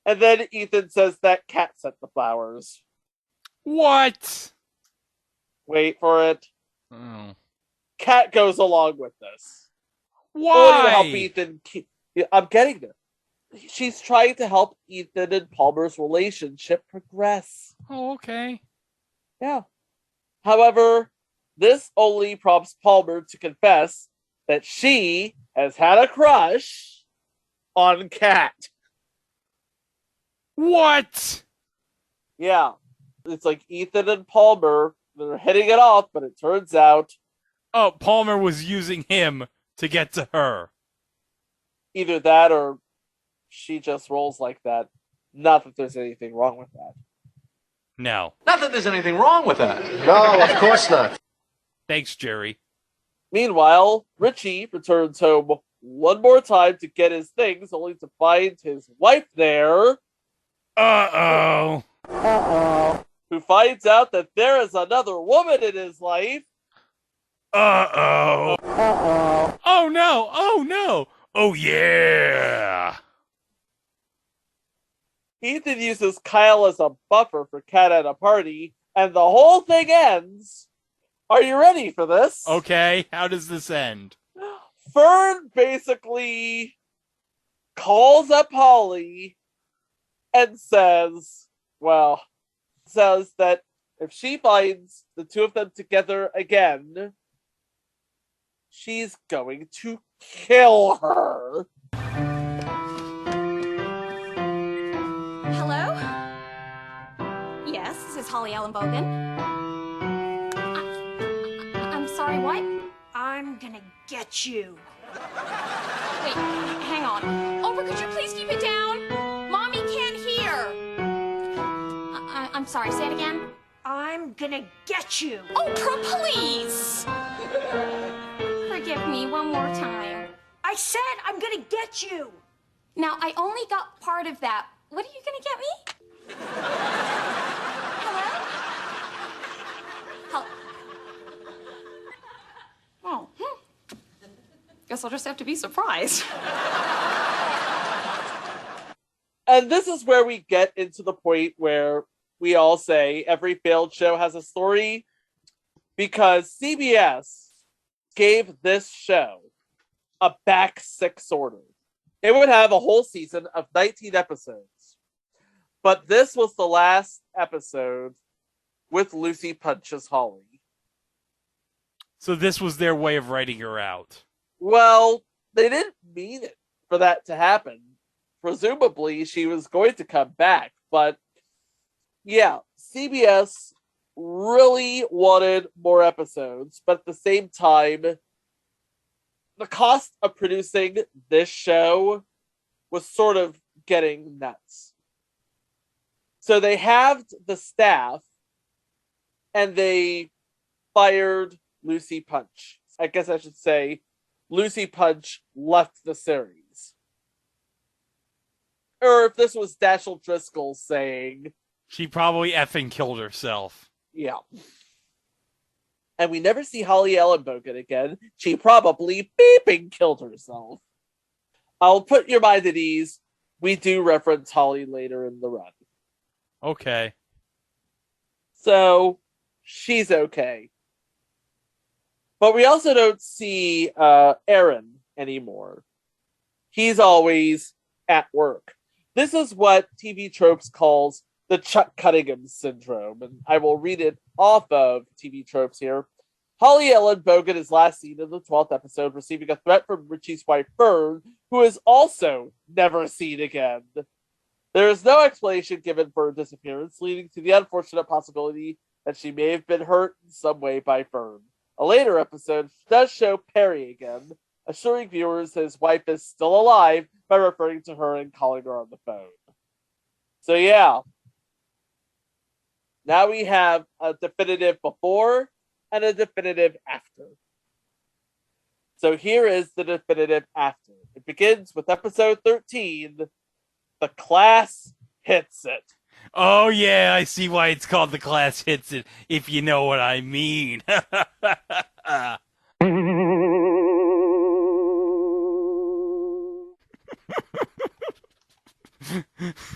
And then Ethan says that Kat sent the flowers. What? Wait for it. Oh. Kat goes along with this. Why? Only to help Ethan I'm getting there. She's trying to help Ethan and Palmer's relationship progress. Oh, okay. Yeah. However, this only prompts Palmer to confess that she has had a crush on Kat. What? Yeah. It's like Ethan and Palmer, they're hitting it off, but it turns out... Oh, Palmer was using him to get to her. Either that or she just rolls like that. Not that there's anything wrong with that. No. Not that there's anything wrong with that. No, of course not. Thanks, Jerry. Meanwhile, Richie returns home one more time to get his things, only to find his wife there. Uh-oh. Who finds out that there is another woman in his life. Uh-oh. Oh, no. Oh, no. Oh, yeah. Ethan uses Kyle as a buffer for Kat at a party, and the whole thing ends. Are you ready for this? Okay, how does this end? Fern basically calls up Holly and says that if she finds the two of them together again, she's going to kill her. Hello? Yes, this is Holly Ellen Bogan. I'm sorry, what? I'm gonna get you. Wait, hang on. Oprah, could you please keep it down? Mommy can't hear. I'm sorry, say it again. I'm gonna get you. Oprah, please! Forgive me one more time. I said I'm gonna get you. Now, I only got part of that. What are you gonna get me? Hello? Oh, guess I'll just have to be surprised. And this is where we get into the point where we all say every failed show has a story, because CBS gave this show a back six order. It would have a whole season of 19 episodes. But this was the last episode with Lucy Punch as Holly. So this was their way of writing her out. Well, they didn't mean it for that to happen. Presumably, she was going to come back. But yeah, CBS really wanted more episodes. But at the same time, the cost of producing this show was sort of getting nuts. So they halved the staff and they fired Lucy Punch. I guess I should say Lucy Punch left the series. Or if this was Dashiell Driscoll saying... She probably effing killed herself. Yeah. And we never see Holly Ellenbogen again. She probably beeping killed herself. I'll put your mind at ease. We do reference Holly later in the run. Okay. So, she's okay. But we also don't see Aaron anymore. He's always at work. This is what TV Tropes calls the Chuck Cunningham syndrome, and I will read it off of TV Tropes here. Holly Ellenbogen is last seen in the 12th episode, receiving a threat from Richie's wife Fern, who is also never seen again. There is no explanation given for her disappearance, leading to the unfortunate possibility that she may have been hurt in some way by Fern. A later episode does show Perry again, assuring viewers his wife is still alive by referring to her and calling her on the phone. So yeah, now we have a definitive before and a definitive after. So here is the definitive after. It begins with episode 13, The Class Hits It. Oh yeah, I see why it's called The Class Hits It, if you know what I mean.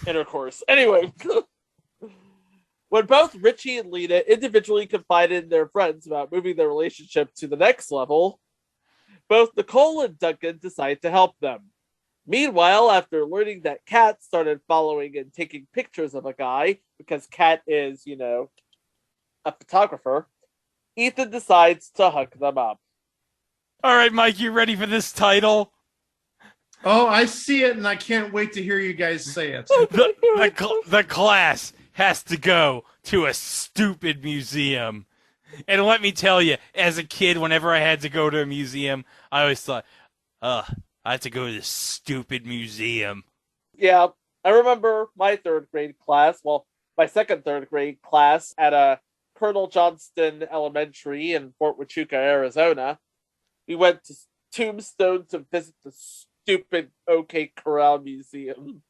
Intercourse. Anyway, when both Richie and Lena individually confided in their friends about moving their relationship to the next level, both Nicole and Duncan decide to help them. Meanwhile, after learning that Kat started following and taking pictures of a guy, because Kat is, a photographer, Ethan decides to hook them up. All right, Mike, you ready for this title? Oh, I see it, and I can't wait to hear you guys say it. The class has to go to a stupid museum. And let me tell you, as a kid, whenever I had to go to a museum, I always thought, I have to go to this stupid museum. Yeah, I remember my third grade class, my second third grade class at a Colonel Johnston Elementary in Fort Huachuca, Arizona. We went to Tombstone to visit the stupid OK Corral Museum.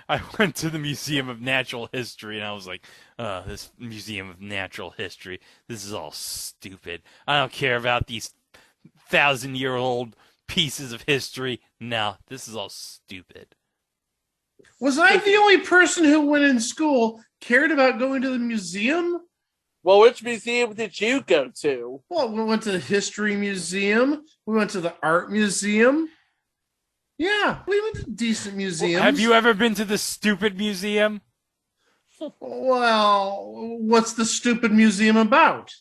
I went to the Museum of Natural History, and I was like, this Museum of Natural History, this is all stupid. I don't care about these 1,000-year-old pieces of history. No, this is all stupid. Was I the only person who, when in school, cared about going to the museum? Well, which museum did you go to? Well, we went to the History Museum. We went to the Art Museum. Yeah, we went to decent museums. Have you ever been to the stupid museum? Well, what's the stupid museum about?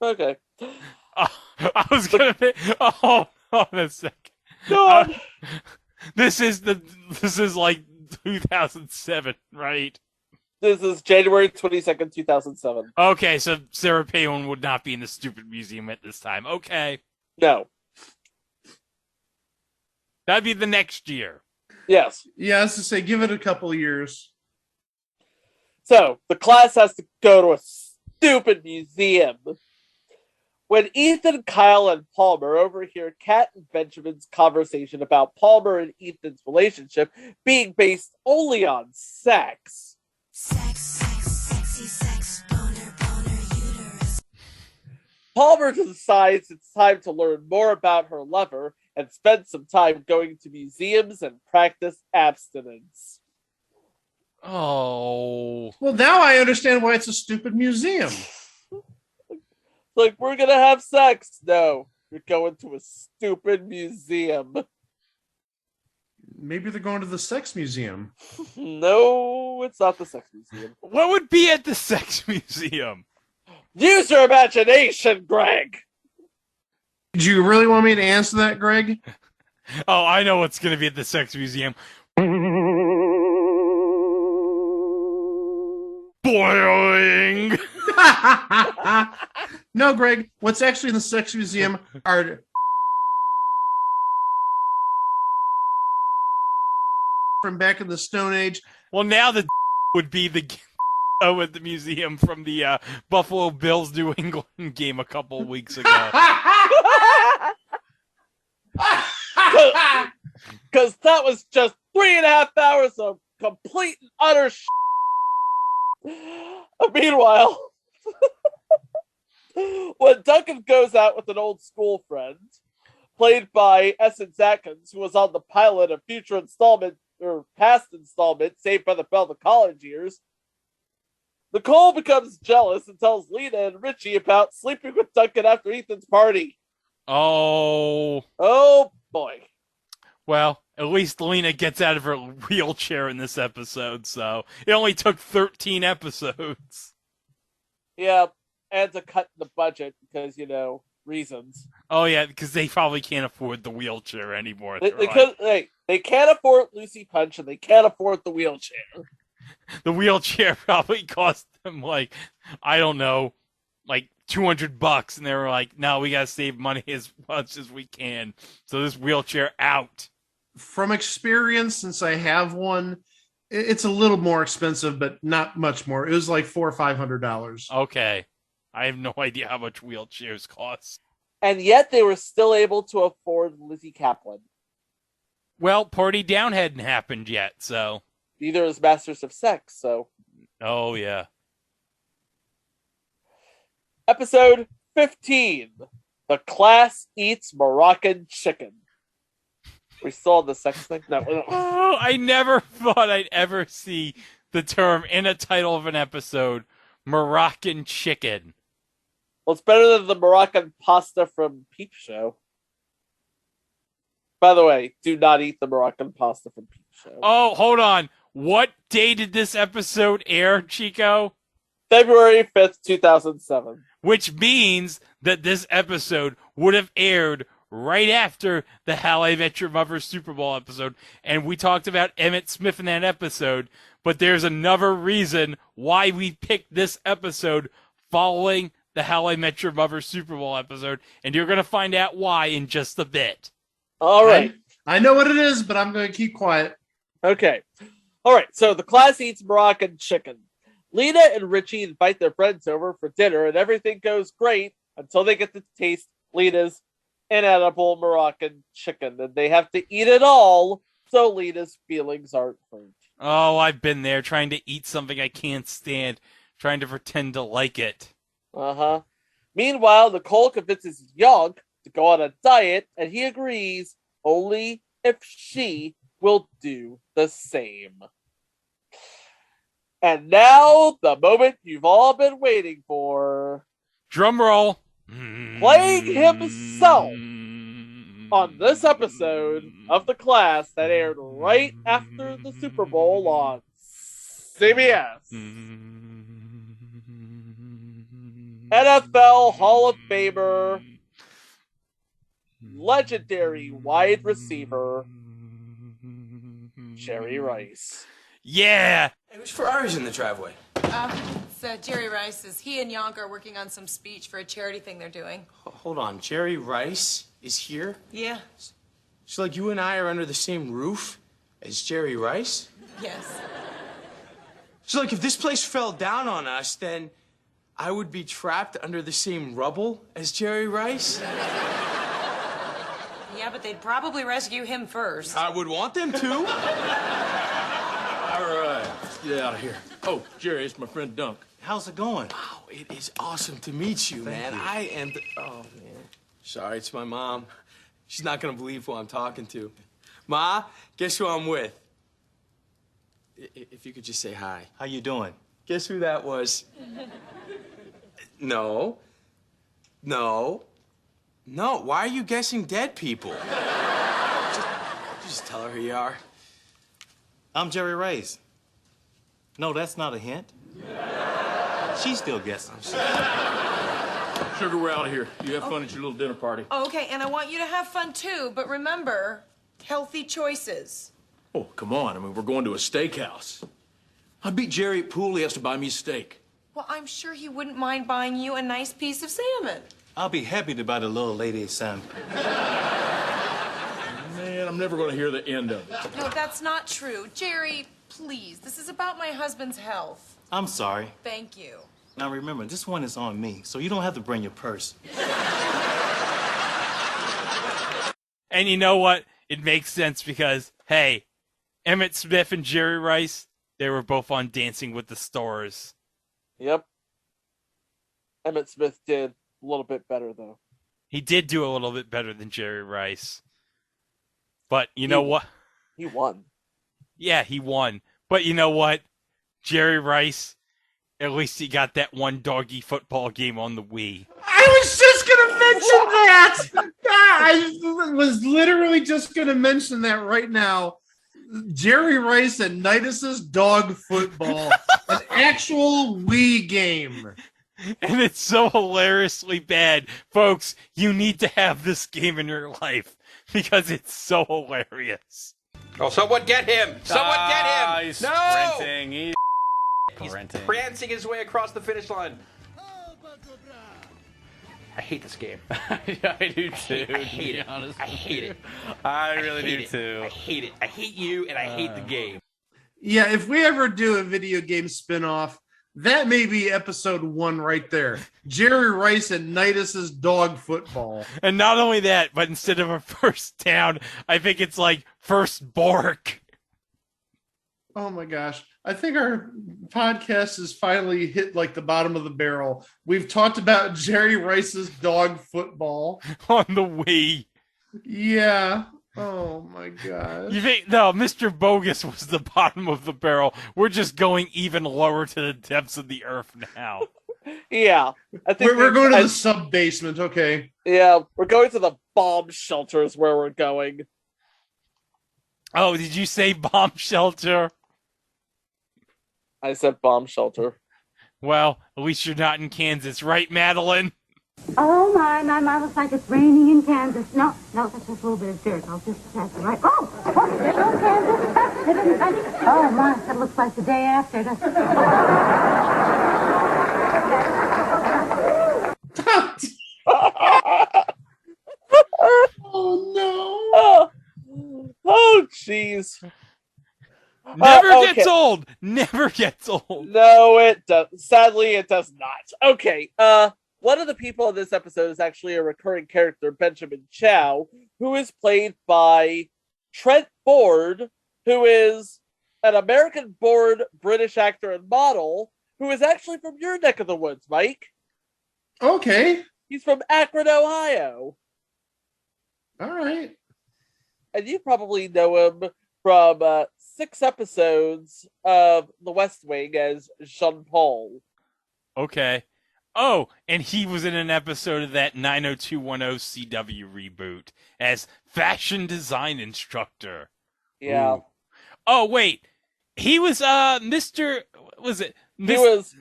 Okay. I was gonna. Hold on a second. Go on. This is like 2007, right? This is January 22nd, 2007. Okay, so Sarah Palin would not be in the stupid museum at this time. Okay. No. That'd be the next year. Yes. Yeah, I was to say, give it a couple of years. So, the class has to go to a stupid museum. When Ethan, Kyle, and Palmer overhear Kat and Benjamin's conversation about Palmer and Ethan's relationship being based only on sex. Sex, sexy sex, boner, uterus. Palmer decides it's time to learn more about her lover and spend some time going to museums and practice abstinence. Oh. Well, now I understand why it's a stupid museum. Like, we're gonna have sex. No, you're going to a stupid museum. Maybe they're going to the sex museum. No, it's not the sex museum. What would be at the sex museum? Use your imagination, Greg! Do you really want me to answer that, Greg? Oh, I know what's going to be at the sex museum. Boing! No, Greg, what's actually in the sex museum are from back in the Stone Age. Well, now the would be the at the museum from the Buffalo Bills New England game a couple of weeks ago. Because that was just 3.5 hours of complete and utter Meanwhile, when Duncan goes out with an old school friend, played by Essence Atkins, who was on the pilot of future installment, or past installment, Saved by the Bell the college years, Nicole becomes jealous and tells Lena and Richie about sleeping with Duncan after Ethan's party. Oh. Oh, boy. Well, at least Lena gets out of her wheelchair in this episode, so it only took 13 episodes. Yeah, and to cut the budget because, reasons. Oh, yeah, because they probably can't afford the wheelchair anymore. They can't afford Lucy Punch and they can't afford the wheelchair. The wheelchair probably cost them like, I don't know, like $200, and they were like, no, we gotta save money as much as we can. So this wheelchair out. From experience, since I have one, it's a little more expensive, but not much more. It was like $400 or $500. Okay. I have no idea how much wheelchairs cost. And yet they were still able to afford Lizzie Kaplan. Well, Party Down hadn't happened yet, so. Neither is Masters of Sex, so. Oh, yeah. Episode 15. The Class Eats Moroccan Chicken. We saw the sex thing? No. Oh, I never thought I'd ever see the term in a title of an episode, Moroccan chicken. Well, it's better than the Moroccan pasta from Peep Show. By the way, do not eat the Moroccan pasta from Peep Show. Oh, hold on. What day did this episode air, Chico? February 5th, 2007. Which means that this episode would have aired right after the How I Met Your Mother Super Bowl episode. And we talked about Emmett Smith in that episode. But there's another reason why we picked this episode following the How I Met Your Mother Super Bowl episode. And you're going to find out why in just a bit. All right. I know what it is, but I'm going to keep quiet. Okay. All right. So the class eats Moroccan chicken. Lena and Richie invite their friends over for dinner, and everything goes great until they get to taste Lena's inedible Moroccan chicken, and they have to eat it all so Lena's feelings aren't hurt. Oh, I've been there trying to eat something I can't stand, trying to pretend to like it. Uh-huh. Meanwhile, Nicole convinces Young to go on a diet, and he agrees only if she will do the same. And now, the moment you've all been waiting for. Drum roll. Playing himself on this episode of The Class that aired right after the Super Bowl on CBS. NFL Hall of Famer, legendary wide receiver, Jerry Rice. Yeah! Hey, whose Ferrari's in the driveway? It's Jerry Rice's. He and Yonk are working on some speech for a charity thing they're doing. Hold on, Jerry Rice is here? Yeah. So, like, you and I are under the same roof as Jerry Rice? Yes. So, like, if this place fell down on us, then I would be trapped under the same rubble as Jerry Rice? Yeah, but they'd probably rescue him first. I would want them to. All right, let's get out of here. Oh, Jerry, it's my friend Dunk. How's it going? Wow, it is awesome to meet you, man. I am oh, man. Sorry, it's my mom. She's not gonna believe who I'm talking to. Ma, guess who I'm with? If you could just say hi. How you doing? Guess who that was? No. No. No, why are you guessing dead people? just tell her who you are. I'm Jerry Rice. No, that's not a hint. She's still guessing. Sugar, we're out of here. You have fun at your little dinner party. Oh, okay, and I want you to have fun too, but remember, healthy choices. Oh, come on. I mean, we're going to a steakhouse. I beat Jerry at pool. He has to buy me a steak. Well, I'm sure he wouldn't mind buying you a nice piece of salmon. I'll be happy to buy the little lady some. Man, I'm never going to hear the end of it. No, that's not true. Jerry, please. This is about my husband's health. I'm sorry. Thank you. Now remember, this one is on me, so you don't have to bring your purse. And you know what? It makes sense because, hey, Emmett Smith and Jerry Rice, they were both on Dancing with the Stars. Yep. Emmett Smith did a little bit better, though. He did do a little bit better than Jerry Rice. But you know what? He won. Yeah, he won. But you know what? Jerry Rice, at least he got that one doggy football game on the Wii. I was just going to mention that! I was literally just going to mention that right now. Jerry Rice and Nidus's dog football. An actual Wii game. And it's so hilariously bad. Folks, you need to have this game in your life because it's so hilarious. Oh, someone get him! Someone get him! He's no! sprinting. He's prancing his way across the finish line. I hate this game. Yeah, I do too. I hate it. Honest. I hate it. I really do too. I hate it. I hate you, and I hate the game. Yeah, if we ever do a video game spinoff, that may be episode 1 right there. Jerry Rice and Nidus's dog football. And not only that, but instead of a first down, I think it's like first bark. Oh my gosh. I think our podcast has finally hit like the bottom of the barrel. We've talked about Jerry Rice's dog football. On the Wii. Yeah. Oh my gosh. You think, no, Mr. Bogus was the bottom of the barrel. We're just going even lower to the depths of the earth now. Yeah. I think we're going to the sub-basement, okay. Yeah, we're going to the bomb shelters where we're going. Oh, did you say bomb shelter? I said bomb shelter. Well, at least you're not in Kansas, right, Madeline? Oh, my, looks like it's raining in Kansas. No, that's just a little bit of dirt. I'll just pass it right. Oh, there's no Kansas. Oh, my, that looks like the day after. Oh, no. Oh, jeez. Never gets old. Never gets old. No, it does. Sadly, it does not. Okay. One of the people in this episode is actually a recurring character, Benjamin Chow, who is played by Trent Ford, who is an American-born British actor and model, who is actually from your neck of the woods, Mike. Okay. He's from Akron, Ohio. All right. And you probably know him from 6 episodes of The West Wing as Jean-Paul. Okay. Oh, and he was in an episode of that 90210 CW reboot as fashion design instructor. Yeah. Ooh. Oh, wait. He was Mr. Was it? He was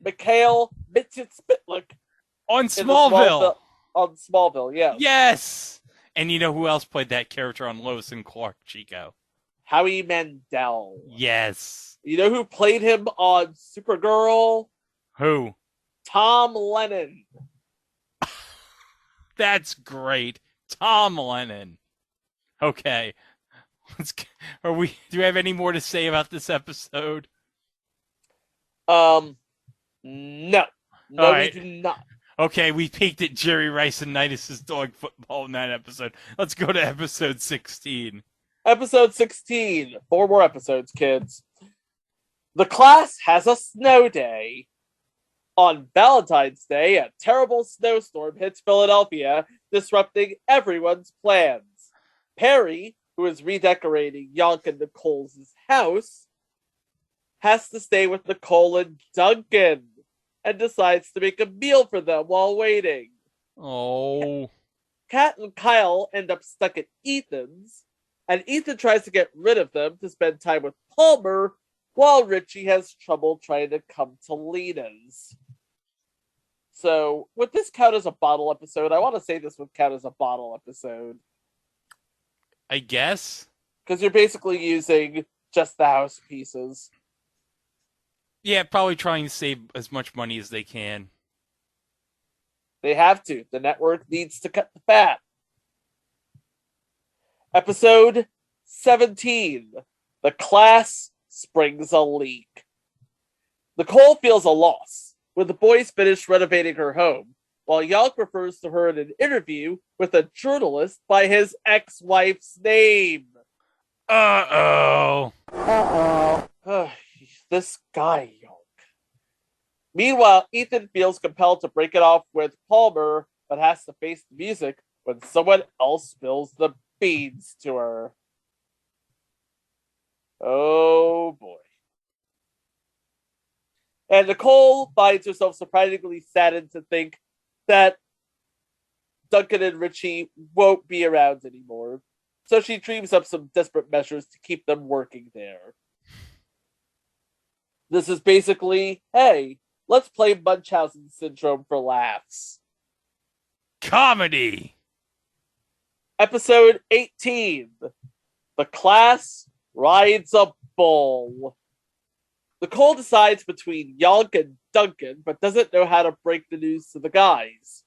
Mikhail Spitlick on Smallville. On Smallville, yeah. Yes. And you know who else played that character on Lois and Clark, Chico? Howie Mandel. Yes. You know who played him on Supergirl? Who? Tom Lennon. That's great. Tom Lennon. Okay. Do we have any more to say about this episode? No. No, right. we do not. Okay, we peeked at Jerry Rice and Nidus's dog football in that episode. Let's go to episode 16. Episode 16. 4 more episodes, kids. The class has a snow day. On Valentine's Day, a terrible snowstorm hits Philadelphia, disrupting everyone's plans. Perry, who is redecorating Yonk and Nicole's house, has to stay with Nicole and Duncan and decides to make a meal for them while waiting. Oh. Kat and Kyle end up stuck at Ethan's, and Ethan tries to get rid of them to spend time with Palmer, while Richie has trouble trying to come to Lena's. So, would this count as a bottle episode? I want to say this would count as a bottle episode. I guess. Because you're basically using just the house pieces. Yeah, probably trying to save as much money as they can. They have to. The network needs to cut the fat. Episode 17. The class springs a leak. Nicole feels a loss when the boys finish renovating her home, while Yonk refers to her in an interview with a journalist by his ex-wife's name. Uh-oh. This guy, Yonk. Meanwhile, Ethan feels compelled to break it off with Palmer, but has to face the music when someone else spills the beans to her. Oh, boy. And Nicole finds herself surprisingly saddened to think that Duncan and Richie won't be around anymore. So she dreams up some desperate measures to keep them working there. This is basically, hey, let's play Munchausen Syndrome for laughs. Comedy! Episode 18. The class rides a bull. Nicole decides between Yonk and Duncan, but doesn't know how to break the news to the guys.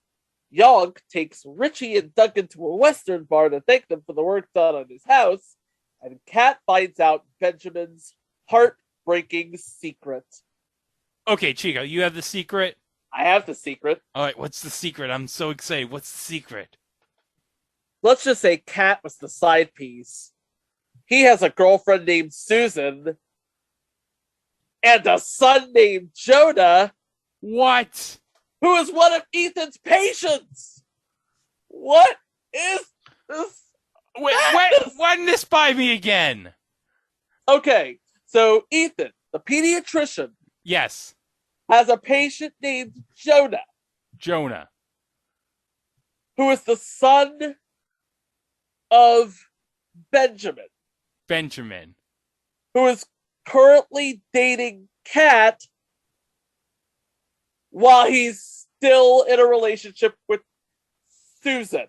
Yonk takes Richie and Duncan to a Western bar to thank them for the work done on his house, and Kat finds out Benjamin's heartbreaking secret. Okay, Chico, you have the secret? I have the secret. All right, what's the secret? I'm so excited. What's the secret? Let's just say Kat was the side piece. He has a girlfriend named Susan and a son named Jonah. What? Who is one of Ethan's patients? What is this? Wait, run this by me again. Okay, so Ethan, the pediatrician, Yes, has a patient named Jonah, who is the son of Benjamin, who is currently dating Kat while he's still in a relationship with Susan.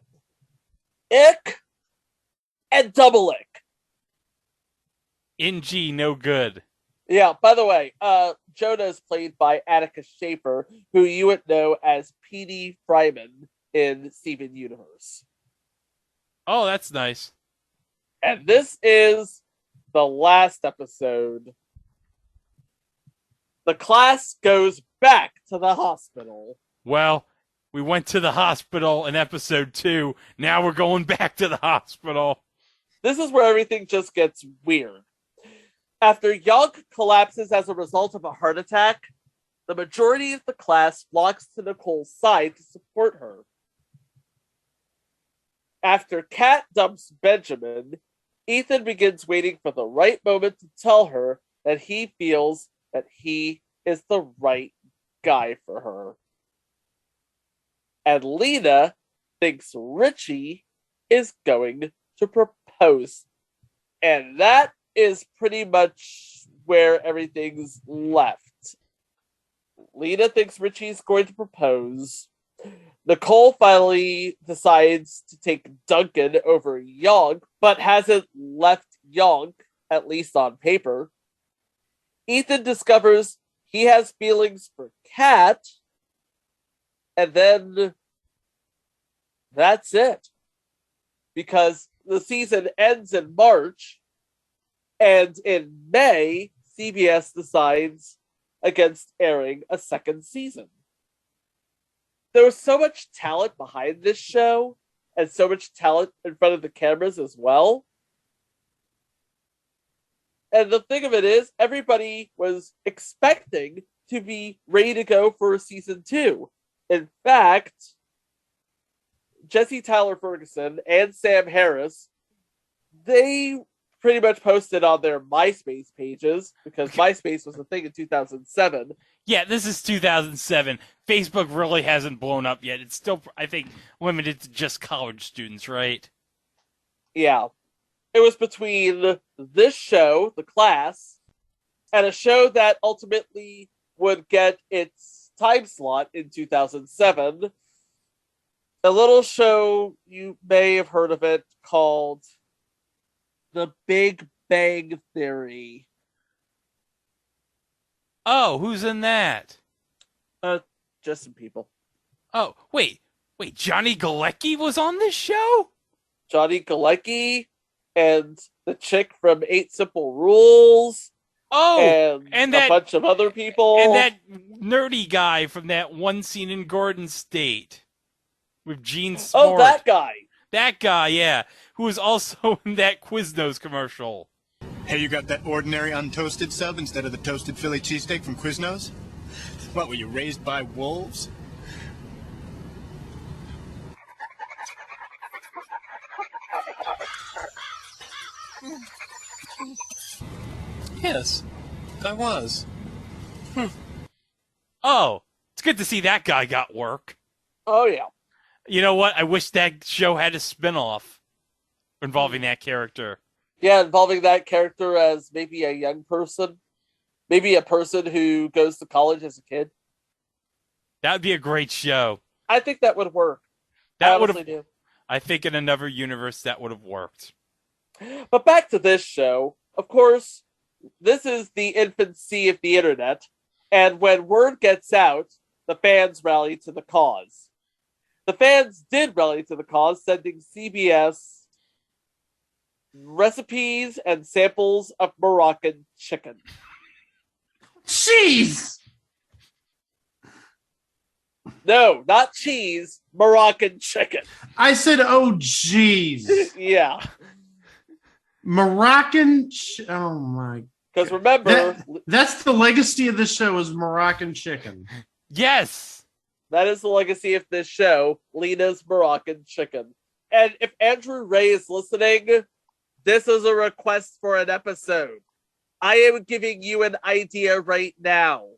Ick and double ick. NG, no good. Yeah, by the way, Jonah is played by Attica Schaefer, who you would know as P.D. Fryman in Steven Universe. Oh, that's nice. And this is the last episode. The class goes back to the hospital. Well, we went to the hospital in episode 2. Now we're going back to the hospital. This is where everything just gets weird. After Yonk collapses as a result of a heart attack, the majority of the class flocks to Nicole's side to support her. After Kat dumps Benjamin, Ethan begins waiting for the right moment to tell her that he feels that he is the right guy for her. And Lena thinks Richie is going to propose. And that is pretty much where everything's left. Lena thinks Richie's going to propose. Nicole finally decides to take Duncan over Yonk, but hasn't left Yonk, at least on paper. Ethan discovers he has feelings for Kat, and then that's it. Because the season ends in March, and in May, CBS decides against airing a second season. There was so much talent behind this show, and so much talent in front of the cameras as well. And the thing of it is, everybody was expecting to be ready to go for season 2. In fact, Jesse Tyler Ferguson and Sam Harris, they pretty much posted on their MySpace pages, because MySpace was a thing in 2007. Yeah, this is 2007. Facebook really hasn't blown up yet. It's still, I think, limited to just college students, right? Yeah. It was between this show, The Class, and a show that ultimately would get its time slot in 2007. A little show, you may have heard of it, called The Big Bang Theory. Oh, who's in that? Just some people. Oh, wait, Johnny Galecki was on this show? Johnny Galecki and the chick from 8 Simple Rules. Oh, and a bunch of other people. And that nerdy guy from that one scene in Garden State with Gene Smart. Oh, that guy. That guy, yeah, who was also in that Quiznos commercial. Hey, you got that ordinary untoasted sub instead of the toasted Philly cheesesteak from Quiznos? What, were you raised by wolves? Yes, I was. Oh, it's good to see that guy got work. Oh, yeah. You know what? I wish that show had a spinoff involving that character. Yeah, involving that character as maybe a young person. Maybe a person who goes to college as a kid. That would be a great show. I think that would work. That would have. I think in another universe that would have worked. But back to this show. Of course, this is the infancy of the internet, and when word gets out, the fans rally to the cause. The fans did rally to the cause, sending CBS recipes and samples of Moroccan chicken. Jeez! No, not cheese, Moroccan chicken. I said, oh, jeez. Yeah. Moroccan. Oh, my. Because remember... That's the legacy of this show is Moroccan chicken. Yes! That is the legacy of this show, Lena's Moroccan chicken. And if Andrew Ray is listening, this is a request for an episode. I am giving you an idea right now.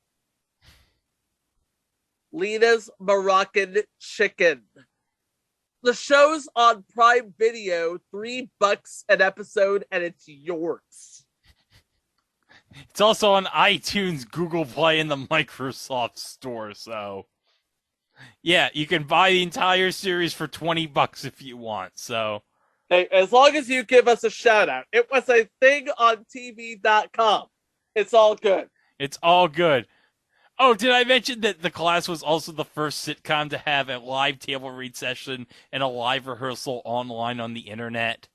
Lena's Moroccan chicken. The show's on Prime Video, $3 an episode, and it's yours. It's also on iTunes, Google Play, and the Microsoft Store, so... Yeah, you can buy the entire series for $20 if you want, so... Hey, as long as you give us a shout out. It was a thing on TV.com. It's all good. It's all good. Oh, did I mention that The Class was also the first sitcom to have a live table read session and a live rehearsal online on the internet?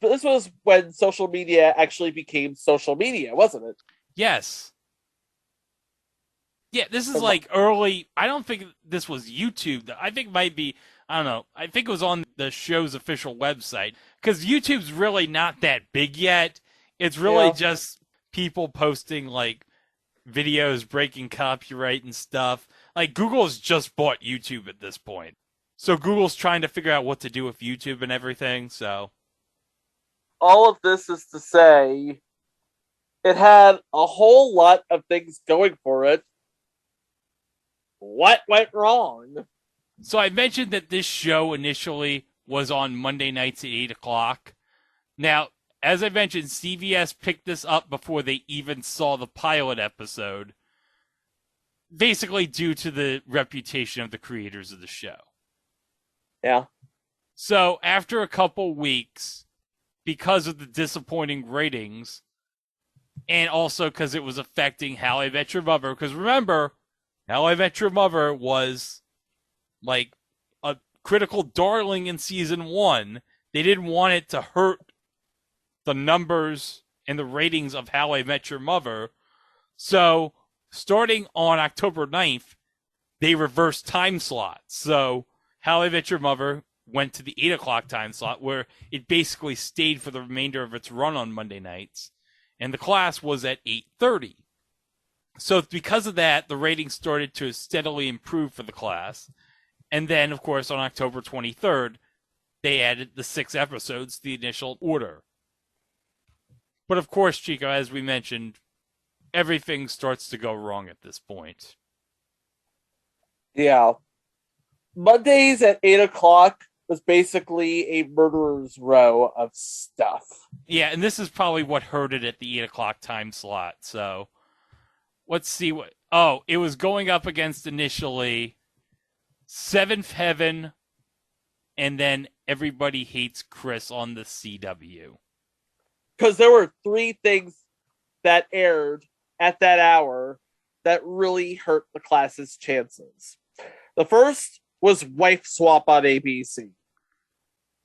This was when social media actually became social media, wasn't it? Yes. Yeah, this is like early... I don't think this was YouTube. I think it might be... I don't know. I think it was on the show's official website. Because YouTube's really not that big yet. It's really just people posting, like, videos breaking copyright and stuff. Like, Google has just bought YouTube at this point. So Google's trying to figure out what to do with YouTube and everything, so... All of this is to say, it had a whole lot of things going for it. What went wrong? So I mentioned that this show initially was on Monday nights at 8 o'clock. Now, as I mentioned, CBS picked this up before they even saw the pilot episode, basically due to the reputation of the creators of the show. Yeah. So after a couple weeks, because of the disappointing ratings, and also because it was affecting How I Met Your Mother, because remember, How I Met Your Mother was like a critical darling in season 1. They didn't want it to hurt the numbers and the ratings of How I Met Your Mother. So starting on October 9th, they reversed time slots. So How I Met Your Mother went to the 8 o'clock time slot, where it basically stayed for the remainder of its run on Monday nights. And The Class was at 8:30. So because of that, the ratings started to steadily improve for The Class. And then, of course, on October 23rd, they added the 6 episodes to the initial order. But of course, Chico, as we mentioned, everything starts to go wrong at this point. Yeah. Mondays at 8 o'clock was basically a murderer's row of stuff. Yeah, and this is probably what hurt it at the 8 o'clock time slot. So let's see what... Oh, it was going up against initially Seventh Heaven, and then Everybody Hates Chris on the CW. Because there were 3 things that aired at that hour that really hurt The Class's chances. The first was Wife Swap on ABC.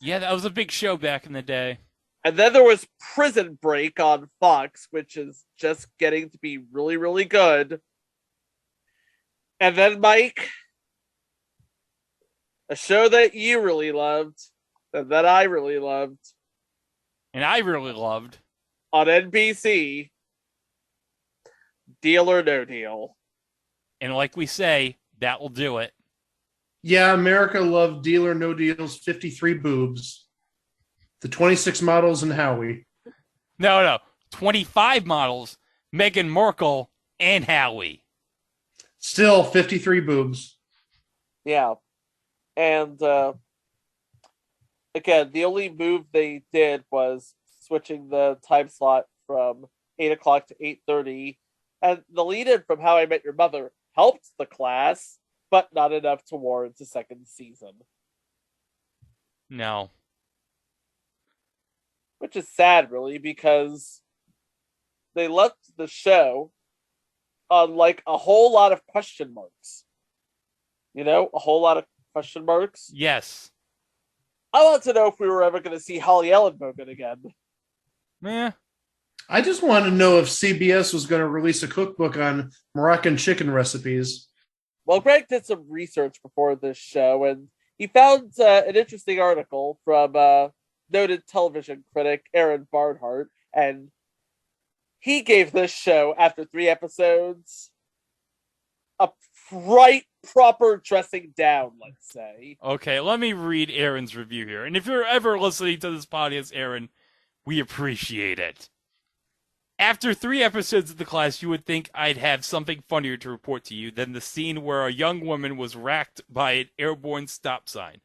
Yeah, that was a big show back in the day. And then there was Prison Break on Fox, which is just getting to be really, really good. And then, Mike, a show that you really loved, and that I really loved. And I really loved. On NBC, Deal or No Deal. And like we say, that will do it. Yeah, America loved Deal or No Deal's 53 boobs. The 26 models and Howie. No. 25 models, Meghan Markle and Howie. Still 53 boobs. Yeah. And again, the only move they did was switching the time slot from 8 o'clock to 8:30. And the lead-in from How I Met Your Mother helped The Class, but not enough to warrant a second season. No. Which is sad, really, because they left the show on like a whole lot of question marks. You know, a whole lot of question marks. Yes. I want to know if we were ever going to see Holly Ellenbogen again. Yeah. I just wanted to know if CBS was going to release a cookbook on Moroccan chicken recipes. Well, Greg did some research before this show, and he found an interesting article from noted television critic Aaron Barnhart, and he gave this show, after 3 episodes, a proper dressing down, let's say. Okay, let me read Aaron's review here. And if you're ever listening to this podcast, Aaron, we appreciate it. After 3 episodes of The Class, you would think I'd have something funnier to report to you than the scene where a young woman was racked by an airborne stop sign.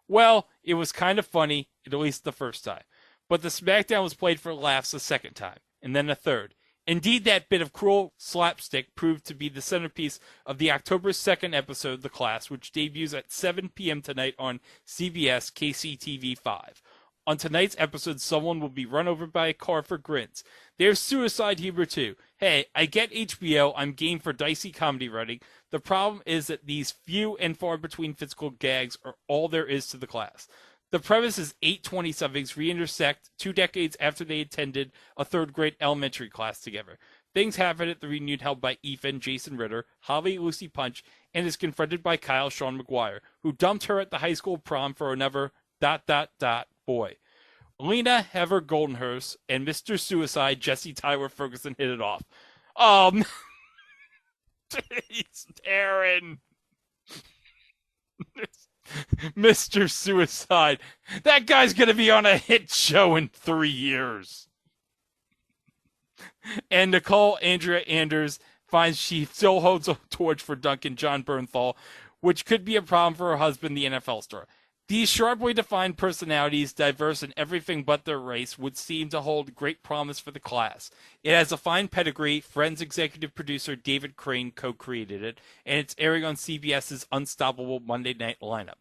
Well, it was kind of funny, at least the first time. But the SmackDown was played for laughs a second time, and then a third. Indeed, that bit of cruel slapstick proved to be the centerpiece of the October 2nd episode of The Class, which debuts at 7 p.m. tonight on CBS KCTV5. On tonight's episode, someone will be run over by a car for grins. There's suicide humor too. Hey, I get HBO, I'm game for dicey comedy writing. The problem is that these few and far between physical gags are all there is to The Class. The premise is 8 20-somethings re-intersect 2 decades after they attended a 3rd grade elementary class together. Things happen at the reunion held by Ethan, Jason Ritter, Holly, Lucy Punch, and is confronted by Kyle, Sean McGuire, who dumped her at the high school prom for another ... boy. Lena, Heather Goldenharsh, and Mr. Suicide, Jesse Tyler Ferguson hit it off. Jeez, Aaron. Mr. Suicide. That guy's going to be on a hit show in 3 years. And Nicole Andrea Anders finds she still holds a torch for Duncan John Bernthal, which could be a problem for her husband, the NFL star. These sharply defined personalities, diverse in everything but their race, would seem to hold great promise for The Class. It has a fine pedigree. Friends executive producer David Crane co-created it, and it's airing on CBS's unstoppable Monday night lineup.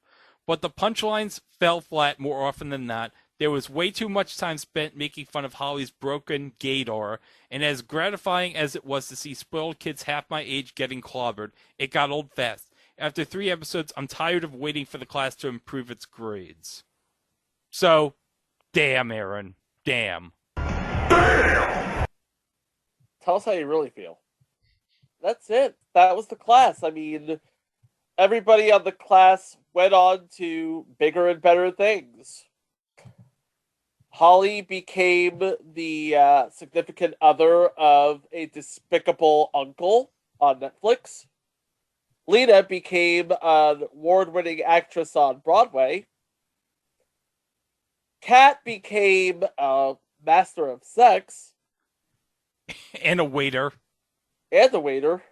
But the punchlines fell flat more often than not. There was way too much time spent making fun of Holly's broken gaydar, and as gratifying as it was to see spoiled kids half my age getting clobbered, it got old fast. After 3 episodes, I'm tired of waiting for The Class to improve its grades. So, damn, Aaron. Damn. Tell us how you really feel. That's it. That was The Class. I mean, everybody on The Class went on to bigger and better things. Holly became the significant other of a despicable uncle on Netflix. Lena became an award-winning actress on Broadway. Kat became a master of sex. And a waiter. And a waiter.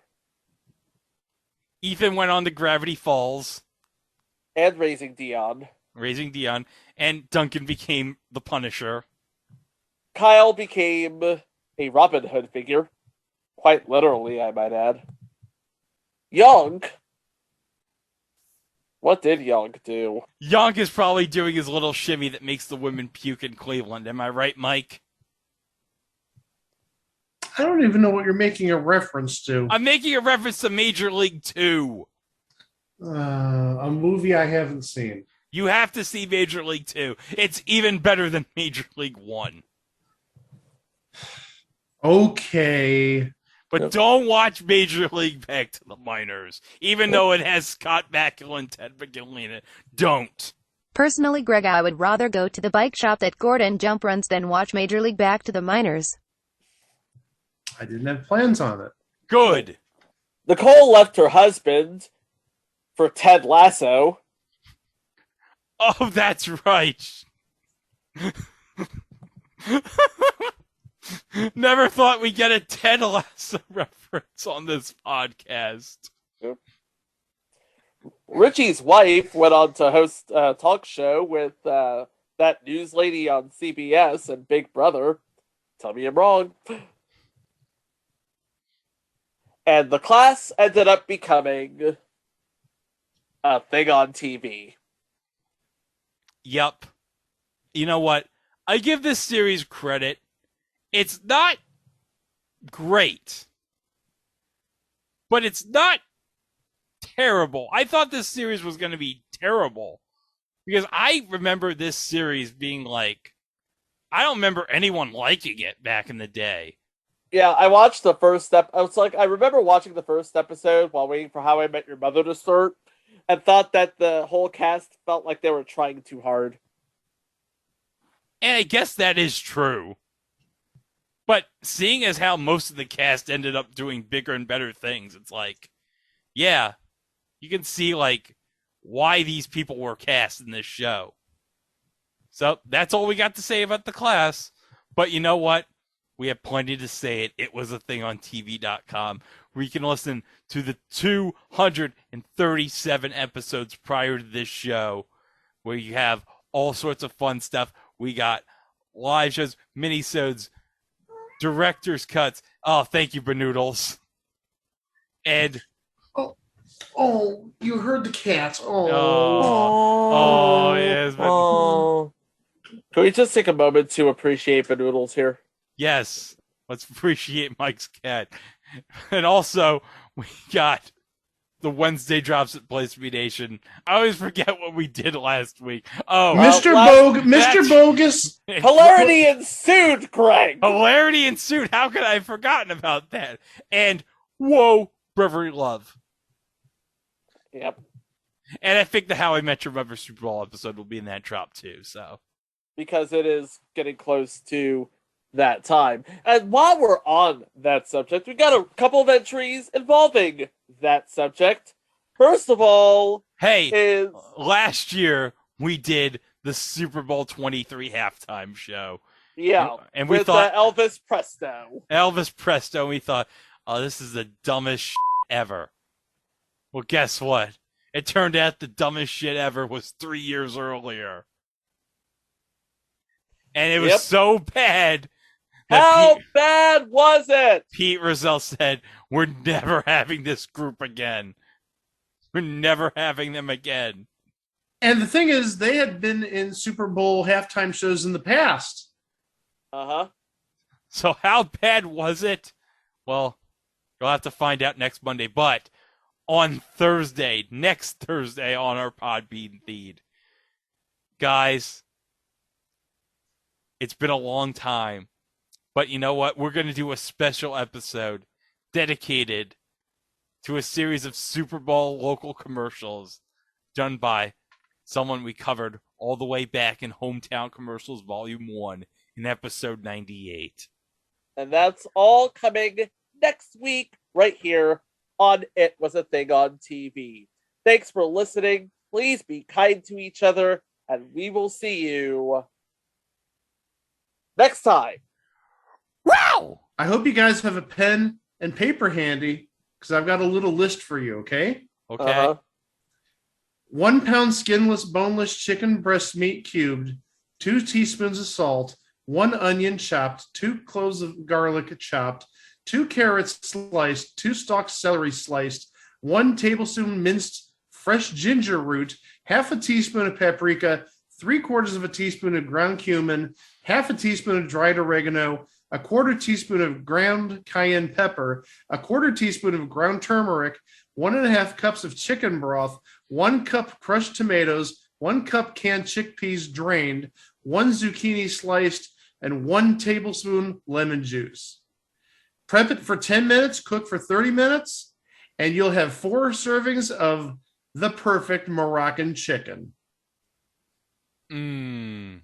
Ethan went on to Gravity Falls. And Raising Dion. And Duncan became the Punisher. Kyle became a Robin Hood figure. Quite literally, I might add. Young. What did Young do? Young is probably doing his little shimmy that makes the women puke in Cleveland. Am I right, Mike? I don't even know what you're making a reference to. I'm making a reference to Major League 2. A movie I haven't seen. You have to see Major League 2. It's even better than Major League 1. Okay. But don't watch Major League Back to the Minors, even though it has Scott Bakula and Ted McGinley in it. Don't. Personally, Greg, I would rather go to the bike shop that Gordon Jump runs than watch Major League Back to the Minors. I didn't have plans on it. Good. Nicole left her husband for Ted Lasso. Oh, that's right. Never thought we'd get a Ted Lasso reference on this podcast. Richie's wife went on to host a talk show with that news lady on CBS and Big Brother. Tell me I'm wrong. And The Class ended up becoming a thing on TV. Yup. You know what? I give this series credit. It's not great. But it's not terrible. I thought this series was going to be terrible. Because I remember this series being like, I don't remember anyone liking it back in the day. Yeah, I watched the first step. I remember watching the first episode while waiting for How I Met Your Mother to start, and thought that the whole cast felt like they were trying too hard. And I guess that is true. But seeing as how most of the cast ended up doing bigger and better things, it's like, yeah, you can see like why these people were cast in this show. So that's all we got to say about The Class. But you know what? We have plenty to say it. It was a thing on TV.com where you can listen to the 237 episodes prior to this show where you have all sorts of fun stuff. We got live shows, minisodes, director's cuts. Oh, thank you, Benoodles. And Oh, you heard the cats. Yes. Oh. Can we just take a moment to appreciate Benoodles here? Yes. Let's appreciate Mike's cat. And also, we got the Wednesday drops at PlayStation Nation. I always forget what we did last week. Oh, Mr. Bogus. Hilarity ensued, Greg. Hilarity ensued. How could I have forgotten about that? And whoa, Brotherly Love. Yep. And I think the How I Met Your Mother Super Bowl episode will be in that drop too. So because it is getting close to that time. And while we're on that subject, we got a couple of entries involving that subject. First of all, last year we did the Super Bowl 23 halftime show. Yeah, and we with thought Elvis Presto. Elvis Presto. We thought, oh, this is the dumbest shit ever. Well, guess what? It turned out the dumbest shit ever was 3 years earlier. And it was so bad. How bad was it? Pete Rozelle said, we're never having this group again. We're never having them again. And the thing is, they had been in Super Bowl halftime shows in the past. Uh-huh. So how bad was it? Well, you'll have to find out next Monday. But on next Thursday on our Podbean feed, guys, it's been a long time. But you know what? We're going to do a special episode dedicated to a series of Super Bowl local commercials done by someone we covered all the way back in Hometown Commercials Volume 1 in episode 98. And that's all coming next week right here on It Was a Thing on TV. Thanks for listening. Please be kind to each other, and we will see you next time. Wow! I hope you guys have a pen and paper handy, because I've got a little list for you, okay? Okay. 1 pound skinless, boneless chicken breast meat cubed, 2 teaspoons of salt, 1 onion chopped, 2 cloves of garlic chopped, 2 carrots sliced, 2 stalks celery sliced, 1 tablespoon minced fresh ginger root, half a teaspoon of paprika, 3/4 of a teaspoon of ground cumin, half a teaspoon of dried oregano, 1/4 teaspoon of ground cayenne pepper, 1/4 teaspoon of ground turmeric, 1.5 cups of chicken broth, 1 cup crushed tomatoes, 1 cup canned chickpeas drained, 1 zucchini sliced, and 1 tablespoon lemon juice. Prep it for 10 minutes, cook for 30 minutes, and you'll have 4 servings of the perfect Moroccan chicken. Mmm.